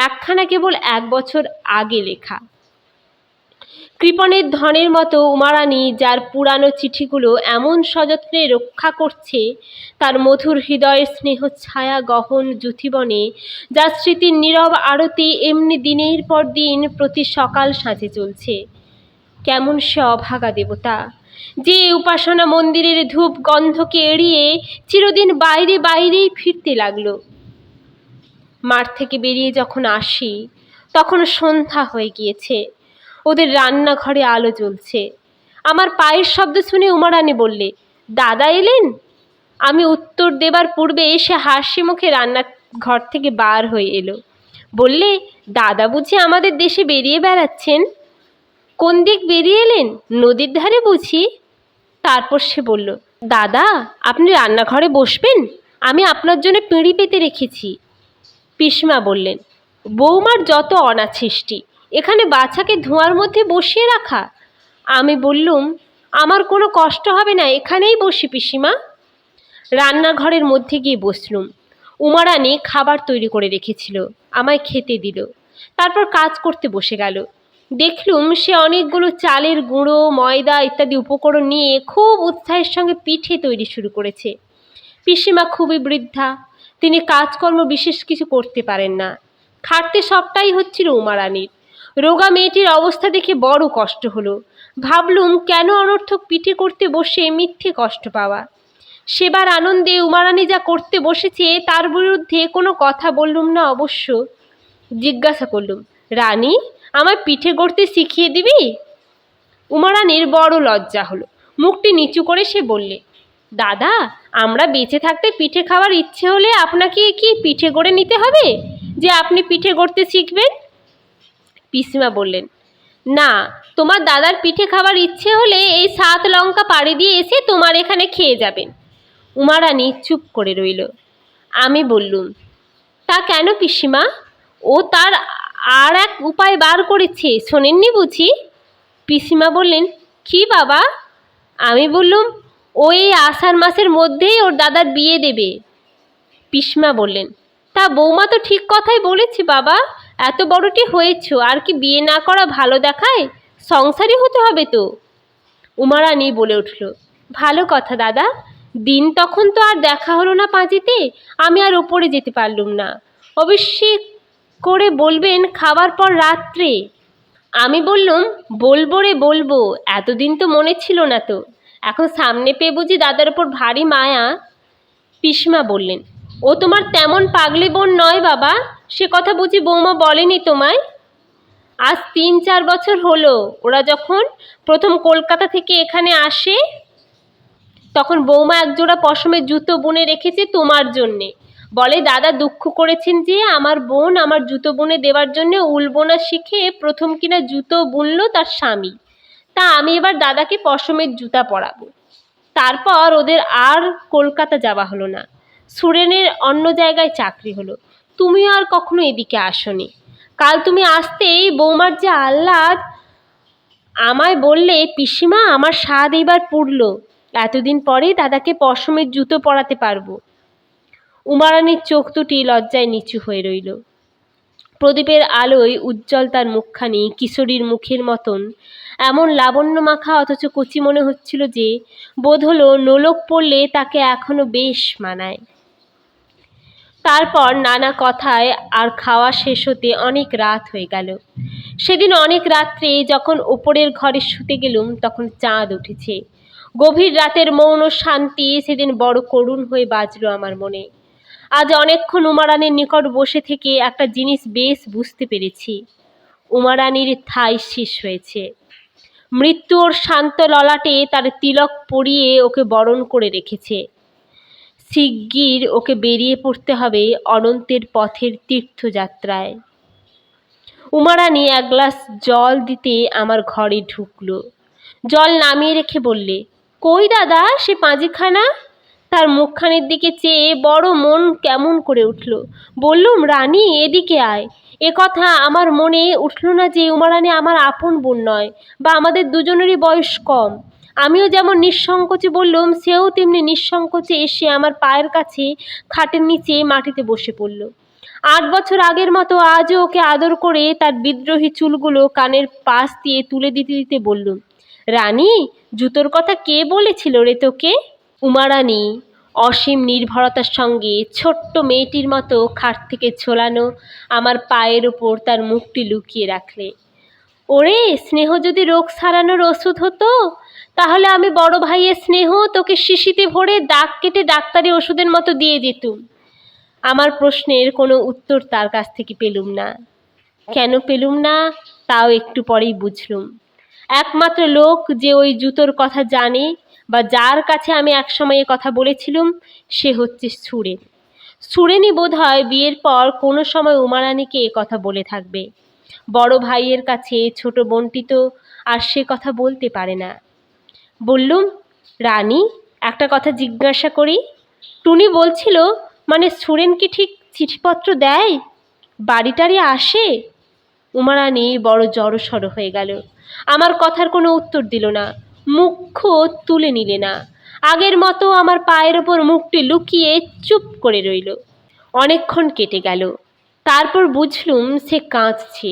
Speaker 1: একখানা কেবল 1 বছর আগে লেখা। কৃপণের ধনের মতো উমারানি যার পুরানো চিঠিগুলো এমন সযত্নে রক্ষা করছে, তার মধুর হৃদয়ের স্নেহ ছায়া গহন যুথিবনে যার স্মৃতির নীরব আরতি এমনি দিনের পর দিন প্রতি সকাল সাঁঝে চলছে। কেমন সে অভাগা দেবতা, যে উপাসনা মন্দিরের ধূপ গন্ধকে এড়িয়ে চিরদিন বাইরে বাইরেই ফিরতে লাগলো। মাঠ থেকে বেরিয়ে যখন আসি তখন সন্ধ্যা হয়ে গিয়েছে। ওদের রান্নাঘরে আলো জ্বলছে। আমার পায়ের শব্দ শুনে উমারানি বললে, দাদা এলেন? আমি উত্তর দেবার পূর্বে এসে হাসি মুখে রান্নাঘর থেকে বার হয়ে এলো। বললে, দাদা বুঝি আমাদের দেশে বেরিয়ে বেড়াচ্ছেন? কোন দিক বেরিয়ে এলেন? নদীর ধারে বুঝি? তারপর সে বলল, দাদা আপনি রান্নাঘরে বসবেন, আমি আপনার জন্য পিঁড়ি পেতে রেখেছি। পিসমা বললেন, বৌমার যত অনাছিষ্টি, এখানে বাচ্চাকে ধোঁয়ার মধ্যে বসিয়ে রাখা। আমি বললুম, আমার কোনো কষ্ট হবে না, এখানেই বসি পিসিমা। রান্নাঘরের মধ্যে গিয়ে বসলুম। উমারানি খাবার তৈরি করে রেখেছিল, আমায় খেতে দিল, তারপর কাজ করতে বসে গেল। দেখলুম সে অনেকগুলো চালের গুঁড়ো, ময়দা ইত্যাদি উপকরণ নিয়ে খুব উৎসাহের সঙ্গে পিঠে তৈরি শুরু করেছে। পিসিমা খুবই বৃদ্ধা, তিনি কাজকর্ম বিশেষ কিছু করতে পারেন না। খাটতে সবটাই হচ্ছিল উমারানির। রোগা মেয়েটির অবস্থা দেখে বড় কষ্ট হলো। ভাবলুম কেন অনর্থক পিঠে করতে বসে মিথ্যে কষ্ট পাওয়া। সেবার আনন্দে উমারানি যা করতে বসেছে তার বিরুদ্ধে কোনো কথা বললুম না অবশ্য। জিজ্ঞাসা করলুম, রানী আমায় পিঠে গড়তে শিখিয়ে দিবি? উমারানির বড় লজ্জা হলো। মুখটি নিচু করে সে বললে, দাদা আমরা বেঁচে থাকতে পিঠে খাওয়ার ইচ্ছে হলে আপনাকে কি পিঠে গড়ে নিতে হবে যে আপনি পিঠে গড়তে শিখবেন? পিসিমা বললেন, না, তোমার দাদার পিঠে খাবার ইচ্ছে হলে এই 7 লঙ্কা পাড়ি দিয়ে এসে তোমার এখানে খেয়ে যাবেন। উমারানি চুপ করে রইল। আমি বললুম, তা কেন পিসিমা? ও তার আর এক উপায় বার করেছে, শোনেননি বুঝি? পিসিমা বললেন, কি বাবা? আমি বললুম, ও এই আষাঢ় মাসের মধ্যেই ওর দাদার বিয়ে দেবে। পিসমা বললেন, তা বৌমা তো ঠিক কথাই বলেছে বাবা, এত বড়টি হয়েছ, আর কি বিয়ে না করা ভালো দেখায়? সংসারী হতে হবে তো। উমারানি বলে উঠল, ভালো কথা দাদা, দিন তখন তো আর দেখা হলো না পাঁজিতে, আমি আর ওপরে যেতে পারলুম না। অবশ্যই করে বলবেন খাবার পর রাত্রে। আমি বললুম, বলবো রে বলবো, এতদিন তো মনে ছিল না তো, এখন সামনে পেয়ে বুঝি দাদার ওপর ভারী মায়া। পিসমা বললেন, ও তোমার তেমন পাগলি বোন নয় বাবা, সে কথা বুঝি বৌমা বলেনি তোমায়? আজ 3-4 বছর হলো ওরা যখন প্রথম কলকাতা থেকে এখানে আসে, তখন বৌমা একজোড়া পশমের জুতো বুনে রেখেছে তোমার জন্যে। বলে দাদা দুঃখ করেছেন যে আমার বোন আমার জুতো বুনে দেওয়ার জন্য উল বোনা শিখে প্রথম কিনা জুতো বুনলো তার স্বামী, তা আমি এবার দাদাকে পশমের জুতা পরাবো। তারপর ওদের আর কলকাতা যাওয়া হলো না, সুরেনের অন্য জায়গায় চাকরি হলো। তুমিও আর কখনো এদিকে আসোনি। কাল তুমি আসতেই বৌমার যে আহ্লাদ, আমায় বললে, পিসিমা আমার স্বাদ এবার পুড়ল, এতদিন পরে দাদাকে পশমের জুতো পরাতে পারবো। উমারানির চোখ দুটি লজ্জায় নিচু হয়ে রইল। প্রদীপের আলোয় উজ্জ্বল তার মুখখানি কিশোরীর মুখের মতন এমন লাবণ্য মাখা অথচ কচি মনে হচ্ছিল যে বোধ হলো নোলক পড়লে তাকে এখনো বেশ মানায়। তারপর নানা কথায় আর খাওয়া শেষ হতে অনেক রাত হয়ে গেল। সেদিন অনেক রাত্রে যখন ওপরের ঘরে শুতে গেলুম তখন চাঁদ উঠেছে। গভীর রাতের মৌন শান্তি সেদিন বড় করুণ হয়ে বাজলো আমার মনে। আজ অনেকক্ষণ উমারানির নিকট বসে থেকে একটা জিনিস বেশ বুঝতে পেরেছি, উমারানির থাই শেষ হয়েছে। মৃত্যু ওর শান্ত ললাটে তার তিলক পরিয়ে ওকে বরণ করে রেখেছে। শিগগির ওকে বেরিয়ে পড়তে হবে অনন্তের পথের তীর্থযাত্রায়। উমারানী এক গ্লাস জল দিতে আমার ঘরে ঢুকলো। জল নামিয়ে রেখে বললে, কই দাদা সে পাঁজিখানা? তার মুখখানের দিকে চেয়ে বড় মন কেমন করে উঠল। বললুম, রানী এদিকে আয়। এ কথা আমার মনে উঠল না যে উমারানী আমার আপন বোন নয়, বা আমাদের দুজনেরই বয়স কম। আমিও যেমন নিঃসংকোচে বললুম, সেও তেমনি নিঃসংকোচে এসে আমার পায়ের কাছে খাটের নিচে মাটিতে বসে পড়ল। 8 বছর আগের মতো আজও ওকে আদর করে তার বিদ্রোহী চুলগুলো কানের পাশ দিয়ে তুলে দিতে দিতে বললুম, রানী জুতোর কথা কে বলেছিল রে তোকে? উমারানী অসীম নির্ভরতার সঙ্গে ছোট্ট মেয়েটির মতো খাট থেকে ঝোলানো আমার পায়ের ওপর তার মুখটি লুকিয়ে রাখলে। ওরে, স্নেহ যদি রোগ সারানোর ওষুধ হতো, তাহলে আমি বড় ভাইয়ের স্নেহ তোকে শিশিতে ভরে দাগ কেটে ডাক্তারি ওষুধের মতো দিয়ে যেতুম। আমার প্রশ্নের কোনো উত্তর তার কাছ থেকে পেলুম না। কেন পেলুম না তাও একটু পরেই বুঝলুম। একমাত্র লোক যে ওই জুতোর কথা জানে, বা যার কাছে আমি একসময় এ কথা বলেছিলুম, সে হচ্ছে সুরেন। সুরেনই বোধ হয় বিয়ের পর কোনো সময় উমারানীকে এ কথা বলে থাকবে। বড় ভাইয়ের কাছে ছোট বোনটি তো আর সে কথা বলতে পারে না। বললুম, রানী একটা কথা জিজ্ঞাসা করি। টুনি বলছিল, মানে সুরেন কি ঠিক চিঠিপত্র দেয়, বাড়িটারি আসে? উমারানী বড় জড়সড় হয়ে গেল। আমার কথার কোনো উত্তর দিল না, মুখ তুলে নিলে না। আগের মতো আমার পায়ের ওপর মুখটি লুকিয়ে চুপ করে রইল। অনেকক্ষণ কেটে গেল। তারপর বুঝলুম সে কাঁদছে।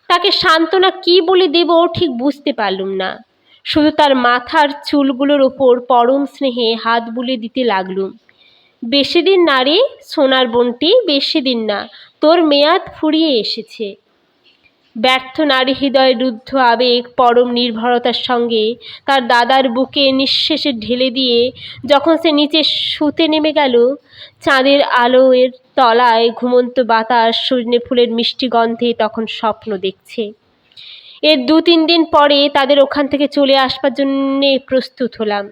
Speaker 1: তাকে সান্ত্বনা কি বলে দেব ঠিক বুঝতে পারলুম না। শুধু তার মাথার চুলগুলোর ওপর পরম স্নেহে হাত বুলিয়ে দিতে লাগলুম। বেশি দিন না রে সোনার বোনটি, বেশি দিন না, তোর মেয়াদ ফুরিয়ে এসেছে। ব্যর্থ নারী হৃদয় রুদ্ধ আবেগ পরম নির্ভরতার সঙ্গে তার দাদার বুকে নিঃশেষে ঢেলে দিয়ে যখন সে নিচে শুতে নেমে গেল, চাঁদের আলোর তলায় ঘুমন্ত বাতাস সজনে ফুলের মিষ্টি গন্ধে তখন স্বপ্ন দেখছে। এর 2-3 দিন পরে তাদের ওখান থেকে চলে আসবার জন্যে প্রস্তুত হলাম।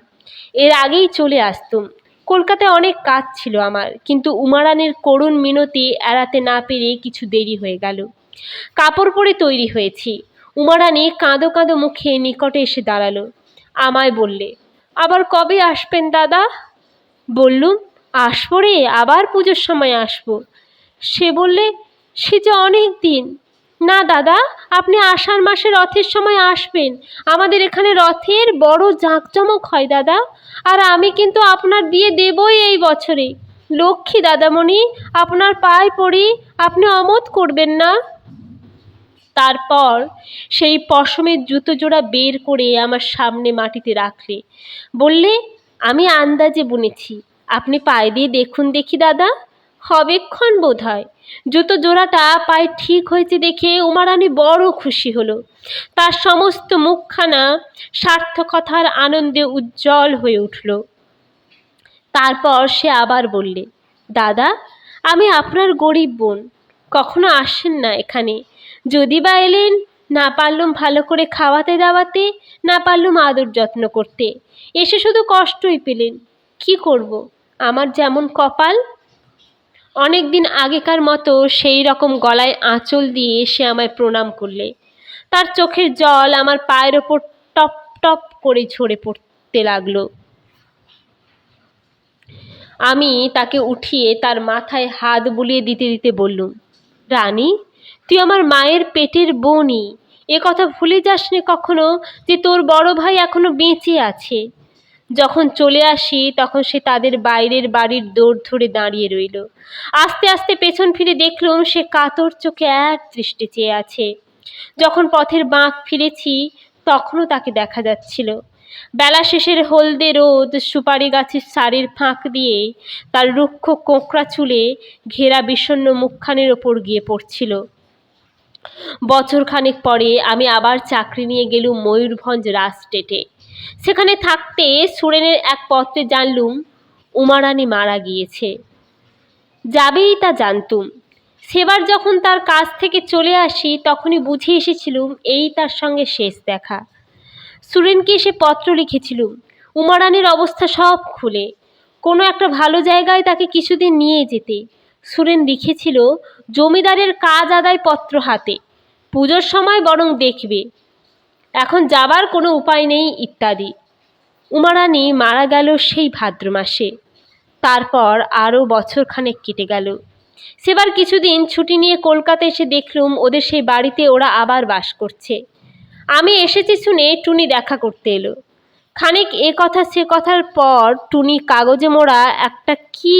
Speaker 1: এর আগেই চলে আসতুম। কলকাতায় অনেক কাজ ছিল আমার, কিন্তু উমারানীর করুণ মিনতি এড়াতে না পেরে কিছু দেরি হয়ে গেল। কাপড় পরে তৈরি হয়েছি। উমারানী কাঁদো কাঁদো মুখে নিকটে এসে দাঁড়ালো। আমায় বললে, আবার কবে আসবেন দাদা? বললুম, আসবো রে, আবার পুজোর সময় আসবো। সে বললে, সে যে অনেক দিন। না দাদা, আপনি আষাঢ় মাসে রথের সময় আসবেন। আমাদের এখানে রথের বড় জাঁকজমক হয় দাদা। আর আমি কিন্তু আপনার বিয়ে দেবই এই বছরে। লক্ষ্মী দাদামণি, আপনার পায়ে পড়ি, আপনি অমত করবেন না। তারপর সেই পশমের জুতো জোড়া বের করে আমার সামনে মাটিতে রাখলে। বললে, আমি আন্দাজে বুনেছি, আপনি পায়ে দিয়ে দেখুন দেখি দাদা, হবেক্ষণ বোধ হয়। জুতো জোড়াটা পায়ে ঠিক হয়েছে দেখে উমারানী বড় খুশি হলো। তার সমস্ত মুখখানা সার্থকতার আনন্দে উজ্জ্বল হয়ে উঠল। তারপর সে আবার বললে, দাদা আমি আপনার গরিব বোন, কখনো আসেন না এখানে। যদি বা এলেন, না পারলুম ভালো করে খাওয়াতে দাওয়াতে, না পারলুম আদর যত্ন করতে, এসে শুধু কষ্টই পেলেন। কি করব, আমার যেমন কপাল। অনেক দিন আগেকার মতো সেই রকম গলায় আঁচল দিয়ে সে আমায় প্রণাম করলে। তার চোখের জল আমার পায়ের ওপর টপ টপ করে ঝরে পড়তে লাগলো। আমি তাকে উঠিয়ে তার মাথায় হাত বুলিয়ে দিতে দিতে বললুম, রানী তুই আমার মায়ের পেটের বোনই, এ কথা ভুলে যাসনি কখনো যে তোর বড় ভাই এখনো বেঁচে আছে। যখন চলে আসি তখন সে তাদের বাইরের বাড়ির দৌড় ধরে দাঁড়িয়ে রইল। আস্তে আস্তে পেছন ফিরে দেখলুম সে কাতর চোখে এক দৃষ্টে চেয়ে আছে। যখন পথের বাঁক ফিরেছি তখনও তাকে দেখা যাচ্ছিল। বেলা শেষের হলদে রোদ সুপারি গাছের সারির ফাঁক দিয়ে তার রুক্ষ কোঁকড়া চুলে ঘেরা বিষণ্ণ মুখখানের ওপর গিয়ে পড়ছিল। বছরখানেক পরে আমি আবার চাকরি নিয়ে গেলুম ময়ূরভঞ্জ রাজস্টেটে। সেখানে থাকতে সুরেনের এক পত্রে জানলুম উমারানী মারা গিয়েছে। যাবেই তা জানতুম। সেবার যখন তার কাছ থেকে চলে আসি তখনই বুঝে এসেছিলুম এই তার সঙ্গে শেষ দেখা। সুরেনকে এসে পত্র লিখেছিলুম উমারানির অবস্থা সব খুলে কোনো একটা ভালো জায়গায় তাকে কিছুদিন নিয়ে যেতে। সুরেন লিখেছিল জমিদারের কাজ আদায় পত্র হাতে, পুজোর সময় বরং দেখবে, এখন যাবার কোনো উপায় নেই ইত্যাদি। উমারানি মারা গেল সেই ভাদ্র মাসে। তারপর আরও বছরখানেক কেটে গেল। সেবার কিছুদিন ছুটি নিয়ে কলকাতা এসে দেখলুম ওদের সেই বাড়িতে ওরা আবার বাস করছে। আমি এসেছি শুনে টুনি দেখা করতে এলো। খানিক এ কথা সে কথার পর টুনি কাগজে মোড়া একটা কি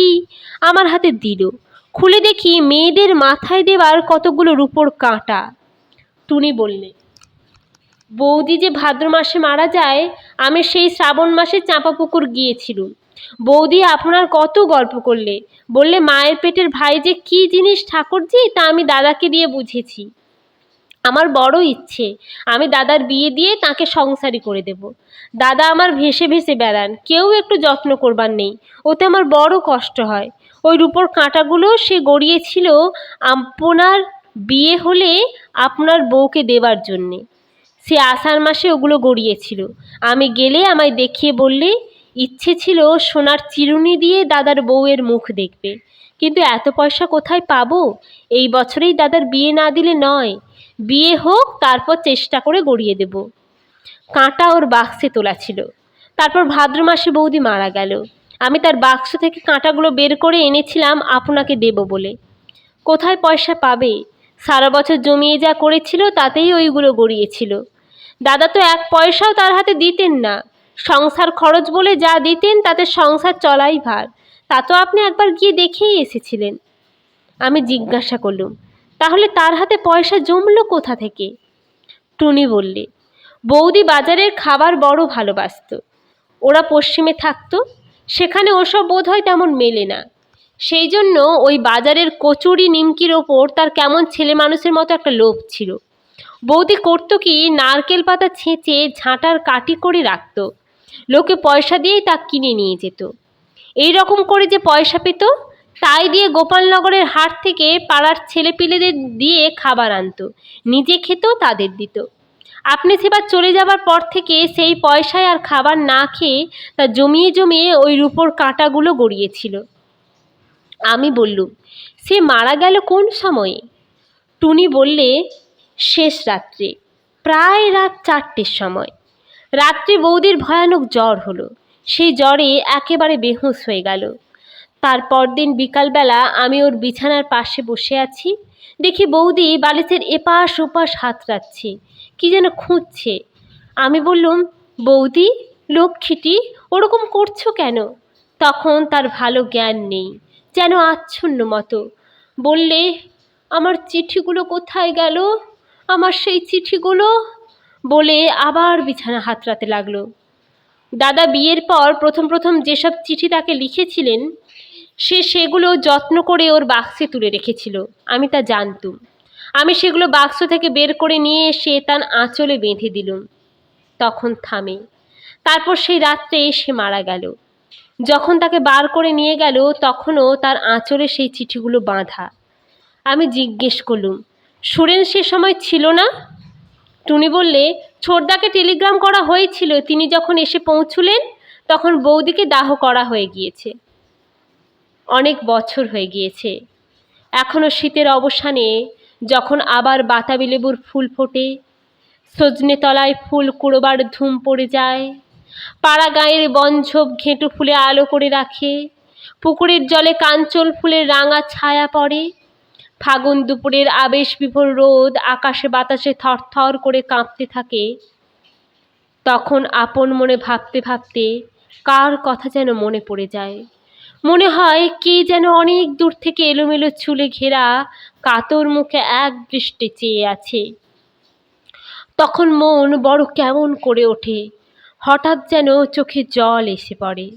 Speaker 1: আমার হাতে দিল। খুলে দেখি মেয়েদের মাথায় দেবার কতগুলো রূপোর কাঁটা। টুনি বললে, বৌদি যে ভাদ্র মাসে মারা যায়, আমি সেই শ্রাবণ মাসে চাঁপাপুকুর গিয়েছিলুম। বৌদি আপনার কত গল্প করলে, বললে মায়ের পেটের ভাই যে কি জিনিস ঠাকুরজি তা আমি দাদাকে দিয়ে বুঝেছি। আমার বড় ইচ্ছে আমি দাদার বিয়ে দিয়ে তাকে সংসারী করে দেব। দাদা আমার ভেসে ভেসে বেড়ান, কেউ একটু যত্ন করবার নেই, ওতে আমার বড় কষ্ট হয়। ওই রূপোর কাঁটাগুলো সে গড়িয়েছিল আপনার বিয়ে হলে আপনার বউকে দেবার জন্যে। সে আষাঢ় মাসে ওগুলো গড়িয়েছিল। আমি গেলে আমায় দেখিয়ে বললে ইচ্ছে ছিল সোনার চিরুনি দিয়ে দাদার বউয়ের মুখ দেখবে, কিন্তু এত পয়সা কোথায় পাবো? এই বছরেই দাদার বিয়ে না দিলে নয়, বিয়ে হোক তারপর চেষ্টা করে গড়িয়ে দেব। কাঁটা ওর বাক্সে তোলা ছিল। তারপর ভাদ্র মাসে বৌদি মারা গেল। আমি তার বাক্স থেকে কাঁটাগুলো বের করে এনেছিলাম আপনাকে দেব বলে। কোথায় পয়সা পাবে? সারা বছর জমিয়ে যা করেছিল তাতেই ওইগুলো গড়িয়েছিল। দাদা তো এক পয়সাও তার হাতে দিতেন না, সংসার খরচ বলে যা দিতেন তাতে সংসার চলাই ভার। তা তো আপনি একবার গিয়ে দেখেই এসেছিলেন। আমি জিজ্ঞাসা করলুম, তাহলে তার হাতে পয়সা জমলো কোথা থেকে? টুনি বললে, বৌদি বাজারের খাবার বড় ভালোবাসত। ওরা পশ্চিমে থাকতো, সেখানে ওসব বোধ হয় তেমন মেলে না। সেই জন্য ওই বাজারের কচুরি নিমকির ওপর তার কেমন ছেলে মানুষের মতো একটা লোভ ছিল। বৌদি করতো কি, নারকেল পাতা ছেঁচে ঝাঁটার কাঠি করে রাখত, লোকে পয়সা দিয়েই তা কিনে নিয়ে যেত। এই রকম করে যে পয়সা পেত তাই দিয়ে গোপালনগরের হাট থেকে পাড়ার ছেলেপিলেদের দিয়ে খাবার আনতো, নিজে খেত, তাদের দিত। আপনি সেবার চলে যাবার পর থেকে সেই পয়সায় আর খাবার না খেয়ে তা জমিয়ে জমিয়ে ওই রূপোর কাঁটাগুলো গড়িয়েছিল। আমি বললুম, সে মারা গেল কোন সময়ে? টুনি বললে, শেষ রাত্রে, প্রায় রাত 4টের সময়। রাত্রে বৌদির ভয়ানক জ্বর হলো। সেই জ্বরে একেবারে বেহুঁশ হয়ে গেল। তার পরদিন বিকালবেলা আমি ওর বিছানার পাশে বসে আছি, দেখি বৌদি বালিশের এপাশ ওপাশ হাতড়াচ্ছে, কি যেন খুঁজছে। আমি বললুম, বৌদি লক্ষ্মীটি ওরকম করছো কেন? তখন তার ভালো জ্ঞান নেই, যেন আচ্ছন্ন মতো বললে, আমার চিঠিগুলো কোথায় গেল, আমার সেই চিঠিগুলো, বলে আবার বিছানা হাতড়াতে লাগলো। দাদা বিয়ের পর প্রথম প্রথম যেসব চিঠি তাকে লিখেছিলেন সেগুলো যত্ন করে ওর বাক্সে তুলে রেখেছিল, আমি তা জানতুম। আমি সেগুলো বাক্স থেকে বের করে নিয়ে এসে তার আঁচলে বেঁধে দিলুম। তখন থামে। তারপর সেই রাত্রে সে মারা গেল। যখন তাকে বার করে নিয়ে গেল তখনও তার আঁচলে সেই চিঠিগুলো বাঁধা। আমি জিজ্ঞেস করলুম, সুরেন সে সময় ছিল না? টুনি বললে, ছোটদাকে টেলিগ্রাম করা হয়েছিল, তিনি যখন এসে পৌঁছলেন তখন বৌদিকে দাহ করা হয়ে গিয়েছে। অনেক বছর হয়ে গিয়েছে। এখনও শীতের অবসানে যখন আবার বাতাবি লেবুর ফুল ফোটে, সজনে তলায় ফুল কুড়োবার ধুম পড়ে যায়, পাড়া গাঁয়ের বনঝোপ ঘেঁটু ফুলে আলো করে রাখে, পুকুরের জলে কাঞ্চল ফুলের রাঙা ছায়া পড়ে, ফাগুন দুপুরের আবেশ বিভোর রোদ আকাশে বাতাসে থরথর করে কাঁপতে থাকে, তখন আপন মনে ভাবতে ভাবতে কার কথা যেন মনে পড়ে যায়। মনে হয় কে যেন অনেক দূর থেকে এলোমেলো চুলে ঘেরা কাতর মুখে এক দৃষ্টে চেয়ে আছে। তখন মন বড় কেমন করে ওঠে, হঠাৎ যেন চোখে জল এসে পড়ে।